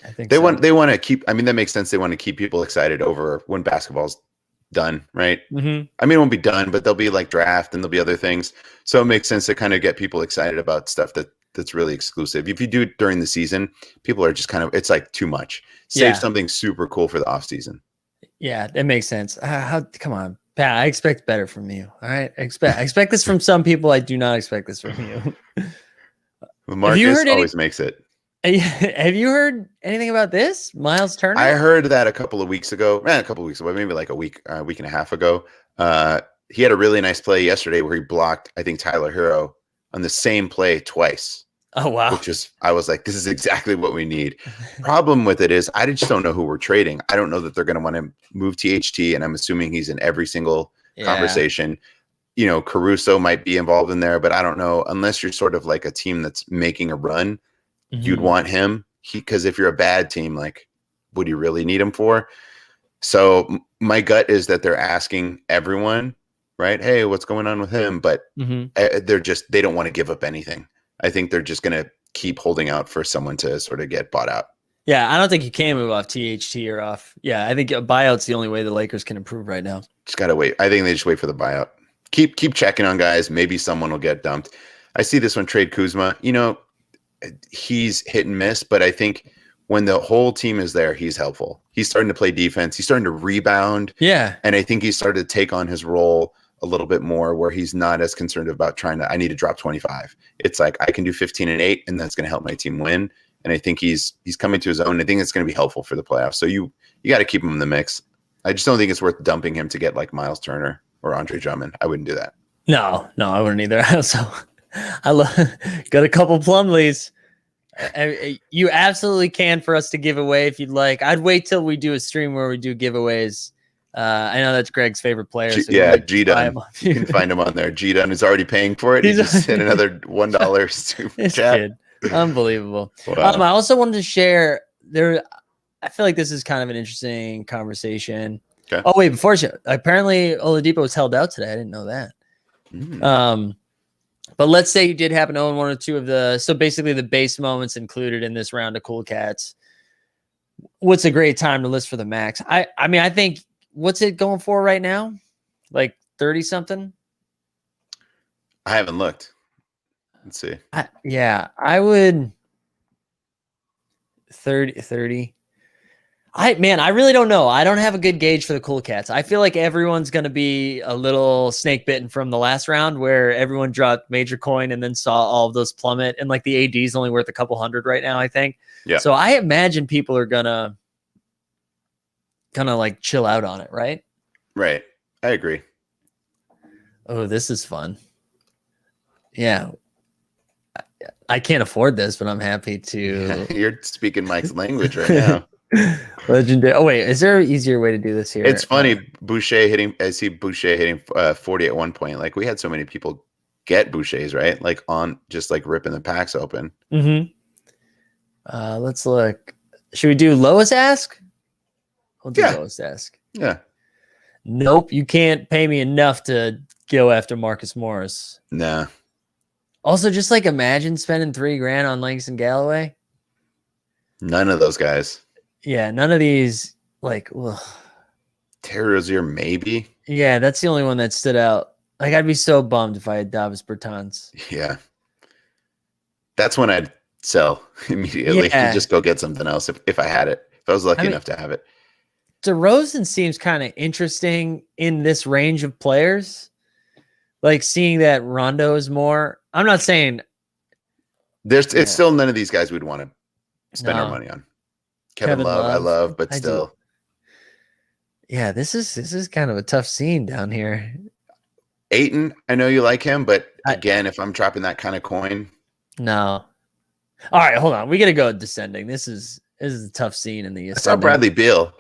I think They so. want to keep. I mean, that makes sense. They want to keep people excited over when basketball's done, right? Mm-hmm. I mean, it won't be done, but there'll be like draft and there'll be other things. So it makes sense to kind of get people excited about stuff that's really exclusive. If you do it during the season, people are just kind of, it's like too much. Save Yeah. something super cool for the off season. Yeah, that makes sense. Come on, Pat. I expect better from you. All right, I expect this from some people. I do not expect this from you. Well, Have you Marcus heard any? always makes it. Have you heard anything about this, Miles I Turner? heard that a couple of weeks ago, a couple of weeks ago, maybe like a week and a half ago. He had a really nice play yesterday where he blocked, I think, Tyler Hero on the same play twice, Oh wow. which is, I was like, this is exactly what we need. Problem with it is, I just don't know who we're trading. I don't know that they're going to want to move THT, and I'm assuming he's in every single conversation. You know, Caruso might be involved in there, but I don't know, unless you're sort of like a team that's making a run, you'd want him. Because if you're a bad team, like, would you really need him for? So my gut is that they're asking everyone, right? Hey, what's going on with him? But they don't want to give up anything. I think they're just going to keep holding out for someone to sort of get bought out. Yeah, I don't think you can move off THT or off. Yeah, I think a buyout's the only way the Lakers can improve right now. Just got to wait. I think they just wait for the buyout. Keep checking on guys. Maybe someone will get dumped. I see this one, trade Kuzma. You know, he's hit and miss, but I think when the whole team is there, he's helpful. He's starting to play defense. He's starting to rebound. Yeah. And I think he's started to take on his role a little bit more where he's not as concerned about I need to drop 25. It's like, I can do 15 and 8, and that's going to help my team win. And I think he's coming to his own. I think it's going to be helpful for the playoffs. So you got to keep him in the mix. I just don't think it's worth dumping him to get like Miles Turner or Andre Drummond. I wouldn't do that. No, I wouldn't either. So got a couple Plumlees. You absolutely can for us to give away if you'd like. I'd wait till we do a stream where we do giveaways. I know that's Greg's favorite player. So G Dunn. You can find him on there. G Dunn is already paying for it. He just hit another $1 super chat. Kid. Unbelievable. Wow. I also wanted to share there. I feel like this is kind of an interesting conversation. Okay. Oh wait, before apparently Oladipo was held out today. I didn't know that. But let's say you did happen to own one or two of so basically the base moments included in this round of Cool Cats. What's a great time to list for the max? I mean, I think, what's it going for right now? Like 30 something? I haven't looked. Let's see. I would 30. I really don't know. I don't have a good gauge for the Cool Cats. I feel like everyone's going to be a little snake bitten from the last round where everyone dropped major coin and then saw all of those plummet. And like the AD is only worth a couple hundred right now, I think. Yeah. So I imagine people are gonna like chill out on it, right? Right. I agree. Oh, this is fun. Yeah. I can't afford this, but I'm happy to. You're speaking Mike's language right now. Legendary. Oh wait, is there an easier way to do this here? It's funny. Boucher hitting. I see Boucher hitting 40 at one point. Like, we had so many people get Bouchers, right? Like, on just like ripping the packs open. Let's look. Should we do lowest ask? We'll do lowest ask. Yeah. Nope, you can't pay me enough to go after Marcus Morris. Nah. Also, just like imagine spending $3,000 on Langston Galloway. None of those guys. Yeah, none of these. Like, ugh. Terry Rozier, maybe. Yeah, that's the only one that stood out. Like, I'd be so bummed if I had Davis Bertans. Yeah. That's when I'd sell immediately and just go get something else if I had it. If I was lucky enough to have it. DeRozan seems kind of interesting in this range of players. Like, seeing that Rondo is more. I'm not saying it's still none of these guys we'd want to spend our money on. Kevin Love, I love, but still. Yeah, this is kind of a tough scene down here. Ayton, I know you like him, but again, if I'm dropping that kind of coin. No. All right, hold on. We got to go descending. This is a tough scene in the ascending. I saw Bradley Beal.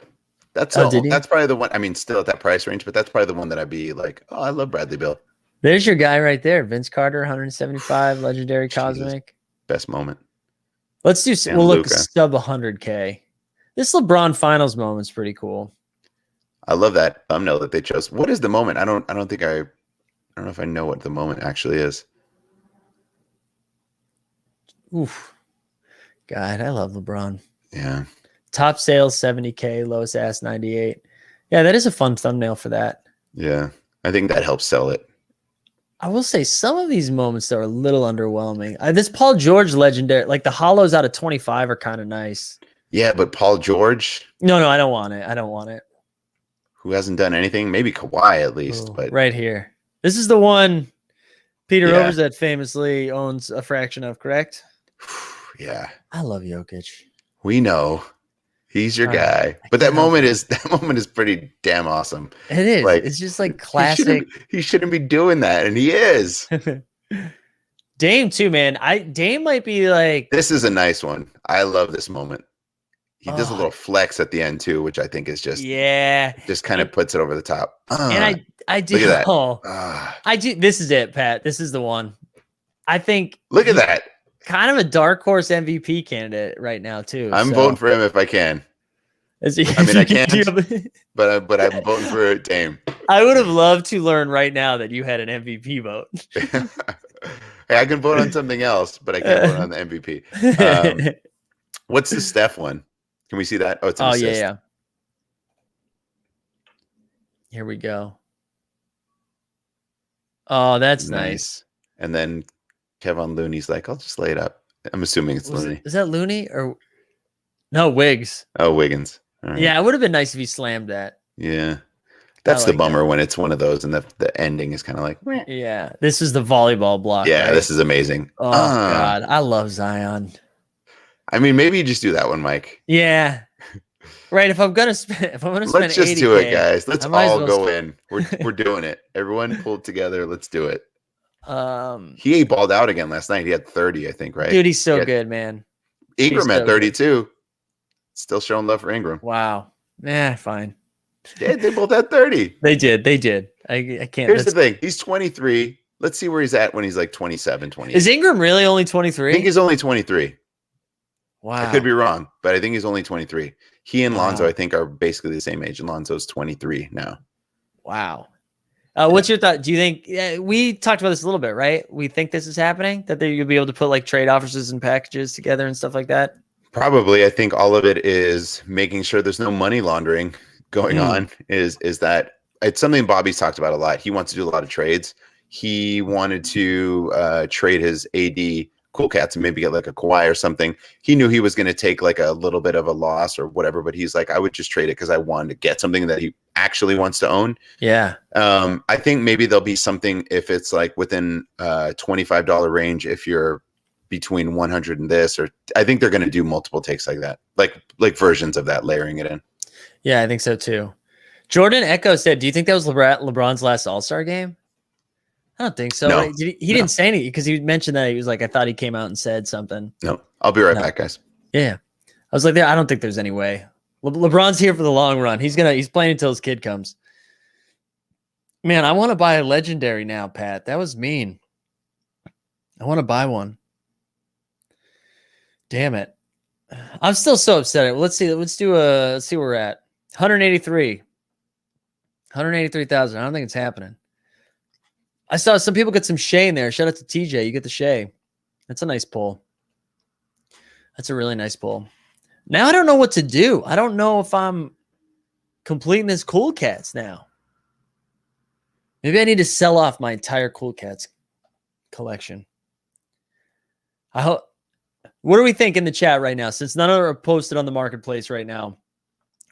That's probably the one. I mean, still at that price range, but that's probably the one that I'd be like, oh, I love Bradley Beal. There's your guy right there, Vince Carter, 175, legendary cosmic. Best moment. Let's do. We'll look sub 100K. This LeBron Finals moment's pretty cool. I love that thumbnail that they chose. What is the moment? I don't know if I know what the moment actually is. Oof. God, I love LeBron. Yeah. Top sales 70K, lowest ask 98. Yeah, that is a fun thumbnail for that. Yeah. I think that helps sell it. I will say some of these moments though are a little underwhelming. This Paul George legendary, like the hollows out of 25 are kind of nice. Yeah, but Paul George, No, I don't want it. I don't want it. who hasn't done anything, maybe Kawhi at least, Ooh, but right here. This is the one Peter Yeah. Overzet famously owns a fraction of, correct? yeah, I love Jokic. we know he's your All right. guy. I But that can't help moment it. is pretty damn awesome. It is. Like, It's just like He classic. shouldn't be doing that, and he is. Dame too, man. Dame might be like, This is a nice one. I love this moment. He does a Oh. little flex at the end too, which I think is just yeah. kind of puts it over the top. And I do. look at that. Oh, I do. This is it, Pat. This is the one. I think. Look at he's that. Kind of a dark horse MVP candidate right now too. I'm voting for him if I can, I mean, I can't. but I'm voting for Dame. I would have loved to learn right now that you had an MVP vote. Hey, I can vote on something else, but I can't vote on the MVP. What's the Steph one? Can we see that? Oh, it's an assist. yeah. Here we go. Oh, that's nice. And then Kevin Looney's like, I'll just lay it up. I'm assuming it's Looney. Is that Looney or no Wiggs? Oh, Wiggins. All right. Yeah, it would have been nice if he slammed that. Yeah. That's the like bummer when it's one of those and the ending is kind of like, meh. Yeah, this is the volleyball block. Yeah, right? this is amazing. Oh God, I love Zion. I mean, maybe you just do that one, Mike. Yeah, right. If I'm gonna spend, Let's just do it, guys. Let's I might as all well go in. We're doing it. Everyone pulled together. Let's do it. Um, He balled out again last night. He had 30, I think, right? dude, he's so good, man. Ingram He's at so 32. Still showing love for Ingram. Wow. Yeah, fine. Yeah, they both had 30. They did. I can't. Here's the thing. He's 23. Let's see where he's at when he's like 27, 28. Is Ingram really only I 23? think he's only 23. Wow. I could be wrong, but I think he's only 23. He and Lonzo, Wow. I think, are basically the same age. And Lonzo's 23 now. Wow. What's your thought? Do you think we talked about this a little bit, right? We think this is happening, that you'll be able to put like trade offers and packages together and stuff like that. Probably. I think all of it is making sure there's no money laundering going on. Is that it's something Bobby's talked about a lot. He wants to do a lot of trades. He wanted to trade his AD Cool Cats and maybe get like a Kawhi or something. He knew he was going to take like a little bit of a loss or whatever, but he's like, I would just trade it because I wanted to get something that he actually wants to own. Yeah. I think maybe there'll be something if it's like within $25 range, if you're between 100 and this, or I think they're going to do multiple takes like that, like versions of that, layering it in. Yeah, I think so too. Jordan Echo said, do you think that was LeBron's last All-Star game? I don't think so. No. Right? He didn't say anything because he mentioned that he was like, I thought he came out and said something. No, I'll be right back, guys. Yeah. I was like, I don't think there's any way. LeBron's here for the long run. He's playing until his kid comes. Man, I want to buy a legendary now, Pat. That was mean. I want to buy one. Damn it. I'm still so upset. Let's see where we're at. 183. 183,000. I don't think it's happening. I saw some people get some Shea in there. Shout out to TJ. You get the Shea. That's a nice pull. That's a really nice pull. Now I don't know what to do. I don't know if I'm completing this Cool Cats now. Maybe I need to sell off my entire Cool Cats collection. I hope. What do we think in the chat right now? Since none of them are posted on the marketplace right now,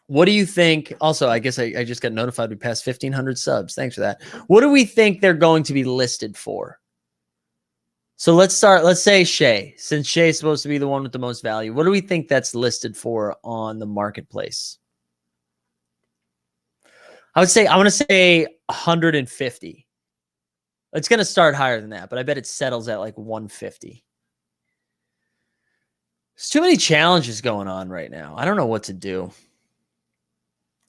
what do you think? Also, I guess I just got notified we passed 1,500 subs. Thanks for that. What do we think they're going to be listed for? So let's start. Let's say Shea, since Shea is supposed to be the one with the most value. What do we think that's listed for on the marketplace? I want to say 150. It's going to start higher than that, but I bet it settles at like 150. There's too many challenges going on right now. I don't know what to do.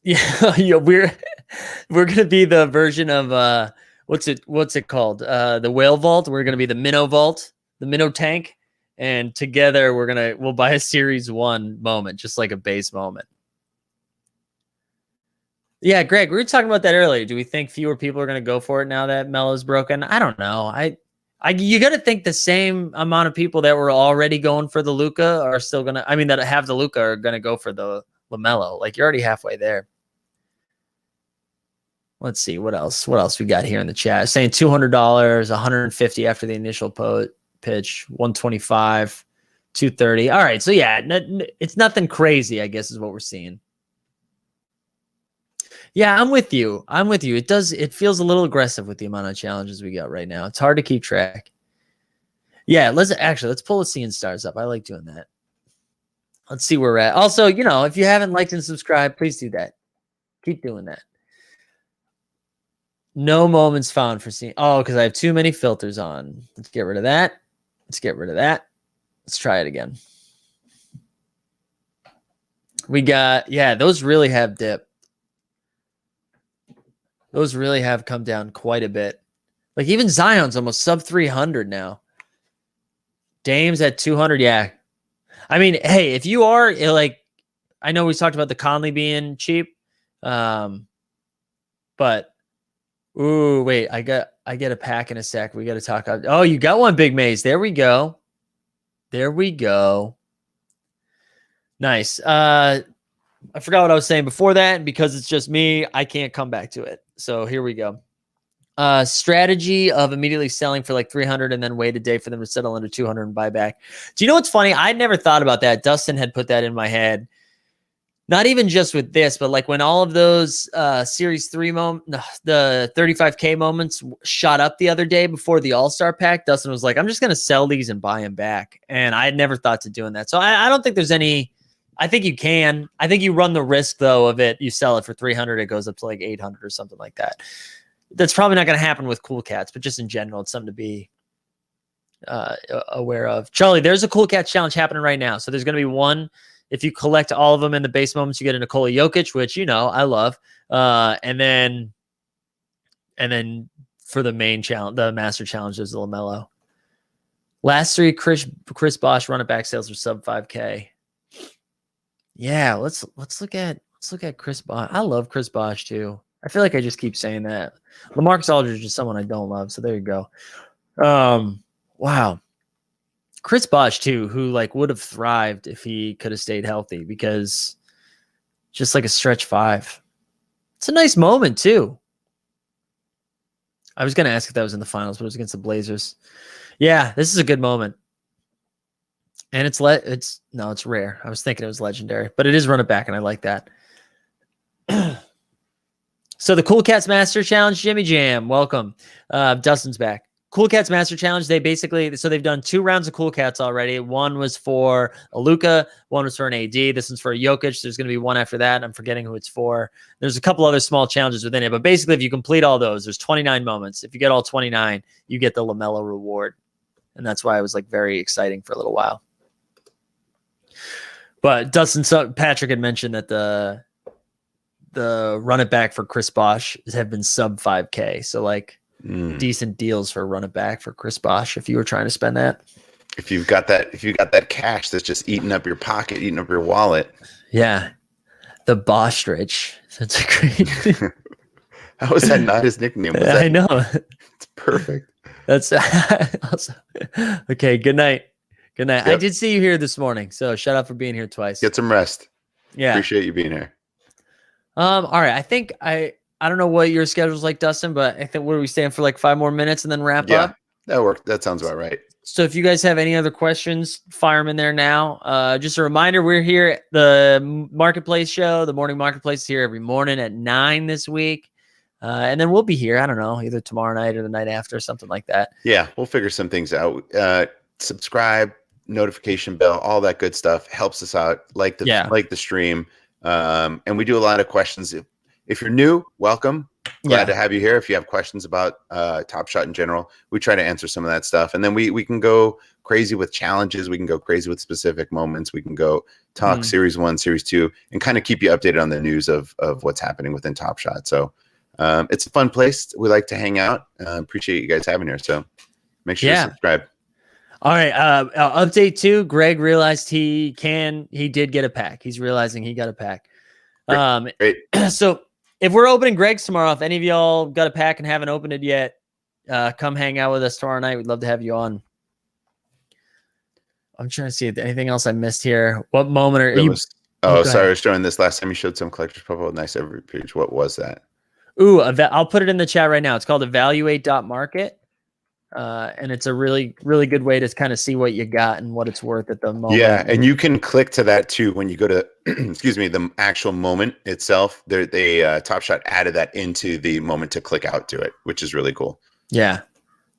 Yeah, we're gonna be the version of what's it called? The Whale Vault. We're gonna be the Minnow Vault, the Minnow Tank, and together we'll buy a Series 1 moment, just like a base moment. Yeah, Greg, we were talking about that earlier. Do we think fewer people are gonna go for it now that Melo's broken? I don't know. I You got to think the same amount of people that were already going for the Luka are still gonna. I mean, that have the Luka are gonna go for the LaMelo. Like you're already halfway there. Let's see what else. What else we got here in the chat? Saying $200, $150 after the initial pitch, 125, 230. All right, so yeah, it's nothing crazy. I guess is what we're seeing. Yeah, I'm with you. It feels a little aggressive with the amount of challenges we got right now. It's hard to keep track. Yeah, let's pull the Seeing Stars up. I like doing that. Let's see where we're at. Also, if you haven't liked and subscribed, please do that. Keep doing that. No moments found for seeing. Oh, because I have too many filters on. Let's get rid of that. Let's try it again. We got, those really have dipped. Those really have come down quite a bit. Like even Zion's almost sub 300 now. Dame's at 200. Yeah. I mean, hey, if you are like, I know we talked about the Conley being cheap. But wait, I get a pack in a sec. We got to talk. Oh, you got one, Big Maze. There we go. Nice. I forgot what I was saying before that, and because it's just me, I can't come back to it. So here we go. Strategy of immediately selling for like 300 and then wait a day for them to settle under 200 and buy back. Do you know what's funny? I'd never thought about that. Dustin had put that in my head. Not even just with this, but like when all of those Series 3 the 35K moments shot up the other day before the All-Star pack, Dustin was like, I'm just going to sell these and buy them back. And I had never thought to doing that. So I don't think there's any, I think you can. I think you run the risk though of it. You sell it for 300, it goes up to like 800 or something like that. That's probably not going to happen with Cool Cats, but just in general, it's something to be aware of. Charlie, there's a Cool Cats challenge happening right now. So there's going to be one. If you collect all of them in the base moments, you get a Nikola Jokic, which, I love. And then for the main challenge, the master challenge, there's the LaMelo. Last three Chris Bosh run it back sales are sub 5K. Yeah, let's look at Chris Bosh. I love Chris Bosh too. I feel like I just keep saying that. LaMarcus Aldridge is someone I don't love, so there you go. Wow. Chris Bosh too, who like would have thrived if he could have stayed healthy, because just like a stretch 5. It's a nice moment too. I was going to ask if that was in the finals, but it was against the Blazers. Yeah, this is a good moment. And it's rare. I was thinking it was legendary, but it is run it back, and I like that. So the Cool Cats Master Challenge, Jimmy Jam, welcome. Dustin's back. Cool Cats Master Challenge, they've done 2 rounds of Cool Cats already. One was for a Luka, one was for an AD. This one's for a Jokic. There's going to be one after that. I'm forgetting who it's for. There's a couple other small challenges within it, but basically if you complete all those, there's 29 moments. If you get all 29, you get the LaMelo reward. And that's why it was like very exciting for a little while. But Patrick had mentioned that the run it back for Chris Bosh have been sub 5K. So like decent deals for run it back for Chris Bosh if you were trying to spend that. If you've got that cash that's just eating up your pocket, eating up your wallet. Yeah. The Bostrich. That's a great. How is that not his nickname? I know. It's perfect. That's awesome. Okay. Good night. Good night. Yep. I did see you here this morning, so shout out for being here twice. Get some rest. Yeah. Appreciate you being here. All right. I think I don't know what your schedule's like, Dustin, but I think we staying for like 5 more minutes and then wrap up. That worked. That sounds about right. So if you guys have any other questions, fire them in there now. Just a reminder, we're here at the Marketplace show. The morning Marketplace is here every morning at 9 this week. And then we'll be here, I don't know, either tomorrow night or the night after, something like that. Yeah, we'll figure some things out. Subscribe, notification bell, all that good stuff helps us out. Like the stream. And we do a lot of questions. If you're new, welcome. Glad to have you here. If you have questions about Top Shot in general, we try to answer some of that stuff. And then we can go crazy with challenges. We can go crazy with specific moments. We can go talk Series 1, Series 2, and kind of keep you updated on the news of what's happening within Top Shot. So it's a fun place. We like to hang out. Appreciate you guys having here. So make sure to subscribe. All right. Update 2. Greg realized he did get a pack. He's realizing he got a pack. Great. So if we're opening Greg's tomorrow, if any of y'all got a pack and haven't opened it yet, Come hang out with us tomorrow night. We'd love to have you on. I'm trying to see anything else I missed here. What moment are you? Sorry, I was showing this last time you showed some collector's profile. Nice every page. What was that? Ooh, I'll put it in the chat right now. It's called evaluate.market. And it's a really, really good way to kind of see what you got and what it's worth at the moment. Yeah, and you can click to that too when you go to, excuse me, the actual moment itself. Top Shot added that into the moment to click out to it, which is really cool. Yeah,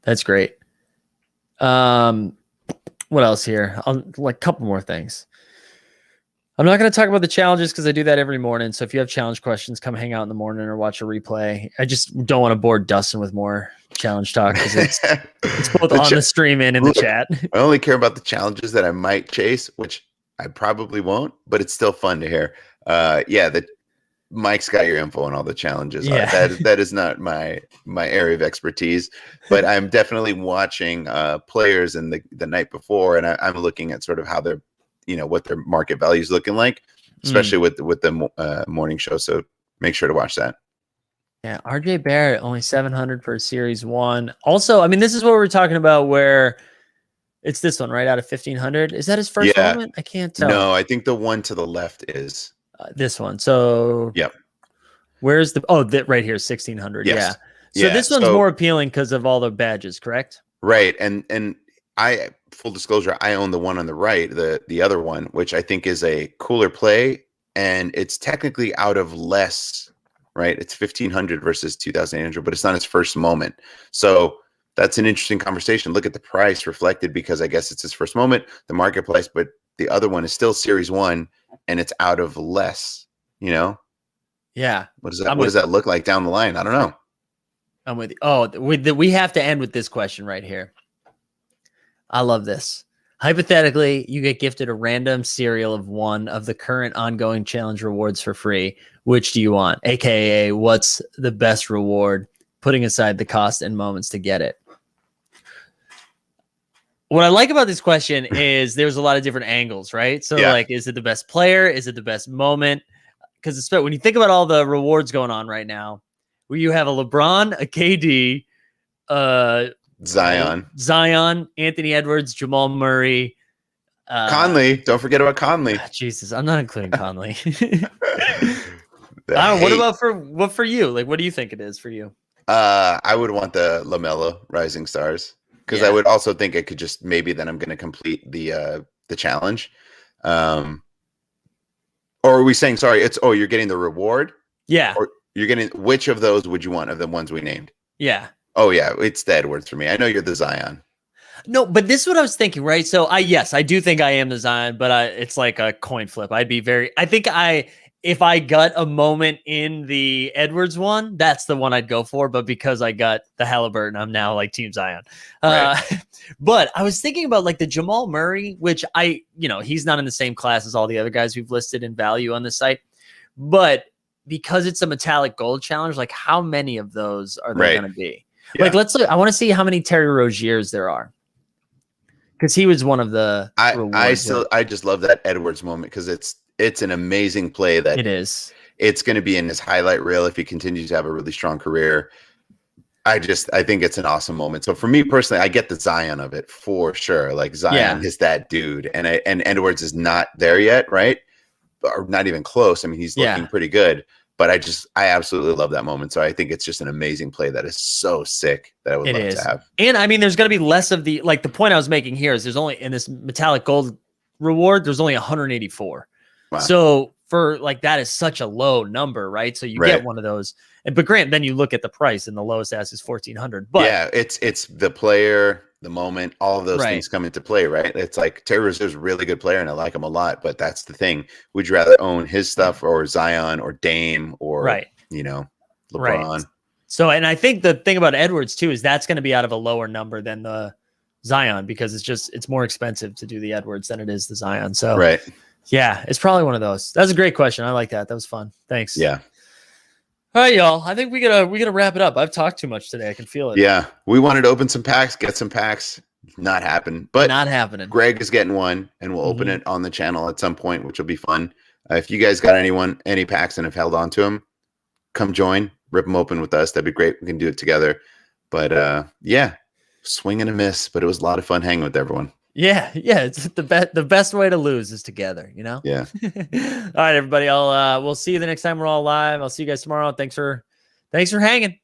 that's great. What else here? Like a couple more things. I'm not going to talk about the challenges because I do that every morning. So if you have challenge questions, come hang out in the morning or watch a replay. I just don't want to bore Dustin with more challenge talk because it's both on the stream and in the chat. I only care about the challenges that I might chase, which I probably won't, but it's still fun to hear. Mike's got your info on all the challenges. Yeah. That is not my area of expertise, but I'm definitely watching players in the night before, and I'm looking at sort of how they're, what their market value is looking like, especially with the morning show. So make sure to watch that. Yeah, RJ Barrett only 700 for Series 1. Also, I mean, this is what we're talking about, where it's this one right out of 1500. Is that his first moment? I can't tell. No, I think the one to the left is this one. So yep. Where's the right here, 1600. Yes. Yeah. So this one's more appealing because of all the badges, correct? Right. And I, full disclosure, I own the one on the right, the other one, which I think is a cooler play, and it's technically out of less, right? It's 1500 versus 2800, but it's not his first moment. So that's an interesting conversation. Look at the price reflected, because I guess it's his first moment, the marketplace, but the other one is still Series 1 and it's out of less, Yeah. What does that look like down the line? I don't know. I'm with you. Oh, we have to end with this question right here. I love this. Hypothetically, you get gifted a random serial of one of the current ongoing challenge rewards for free. Which do you want? AKA, what's the best reward, putting aside the cost and moments to get it? What I like about this question is there's a lot of different angles, right? So like, is it the best player? Is it the best moment? Because when you think about all the rewards going on right now, where you have a LeBron, a KD, Zion, Anthony Edwards, Jamal Murray, Conley. Don't forget about Conley. Jesus, I'm not including Conley. What for you? Like, what do you think it is for you? I would want the LaMelo Rising Stars, because I would also think it could just maybe then I'm going to complete the challenge. Or are we saying you're getting the reward? Yeah. Or you're getting, which of those would you want of the ones we named? Yeah. Oh yeah, it's the Edwards for me. I know you're the Zion. No, but this is what I was thinking, right? So I do think I am the Zion, but it's like a coin flip. If I got a moment in the Edwards one, that's the one I'd go for. But because I got the Halliburton, I'm now like Team Zion. Right. But I was thinking about like the Jamal Murray, which he's not in the same class as all the other guys we've listed in value on the site. But because it's a metallic gold challenge, like how many of those are there going to be? Yeah. Like, let's look. I want to see how many Terry Roziers there are, because he was one of the. I just love that Edwards moment, because it's an amazing play that it is. It's going to be in his highlight reel if he continues to have a really strong career. I think it's an awesome moment. So for me personally, I get the Zion of it for sure. Like Zion is that dude, and Edwards is not there yet, right? Or not even close. I mean, he's looking pretty good. But I absolutely love that moment. So I think it's just an amazing play that is so sick that I would love to have. And I mean, there's going to be less of the, like the point I was making here is there's only, in this metallic gold reward, there's only 184. Wow. So for like, that is such a low number, right? So you get one of those. But Grant, then you look at the price and the lowest ask is 1,400. But yeah, it's the player, the moment, all of those things come into play, right? It's like Terry Rozier's a really good player and I like him a lot, but that's the thing. Would you rather own his stuff or Zion or Dame or LeBron? Right. So, and I think the thing about Edwards too is that's going to be out of a lower number than the Zion, because it's more expensive to do the Edwards than it is the Zion. So yeah, it's probably one of those. That's a great question. I like that. That was fun. Thanks. Yeah. All right, y'all. I think we gotta wrap it up. I've talked too much today. I can feel it. Yeah, we wanted to open some packs, get some packs. Not happening. But not happening. Greg is getting one, and we'll open it on the channel at some point, which will be fun. If you guys got any packs and have held on to them, come join, rip them open with us. That'd be great. We can do it together. But yeah, swing and a miss, but it was a lot of fun hanging with everyone. Yeah, it's the best way to lose is together, you know? Yeah. All right, everybody. We'll see you the next time we're all live. I'll see you guys tomorrow. Thanks for hanging.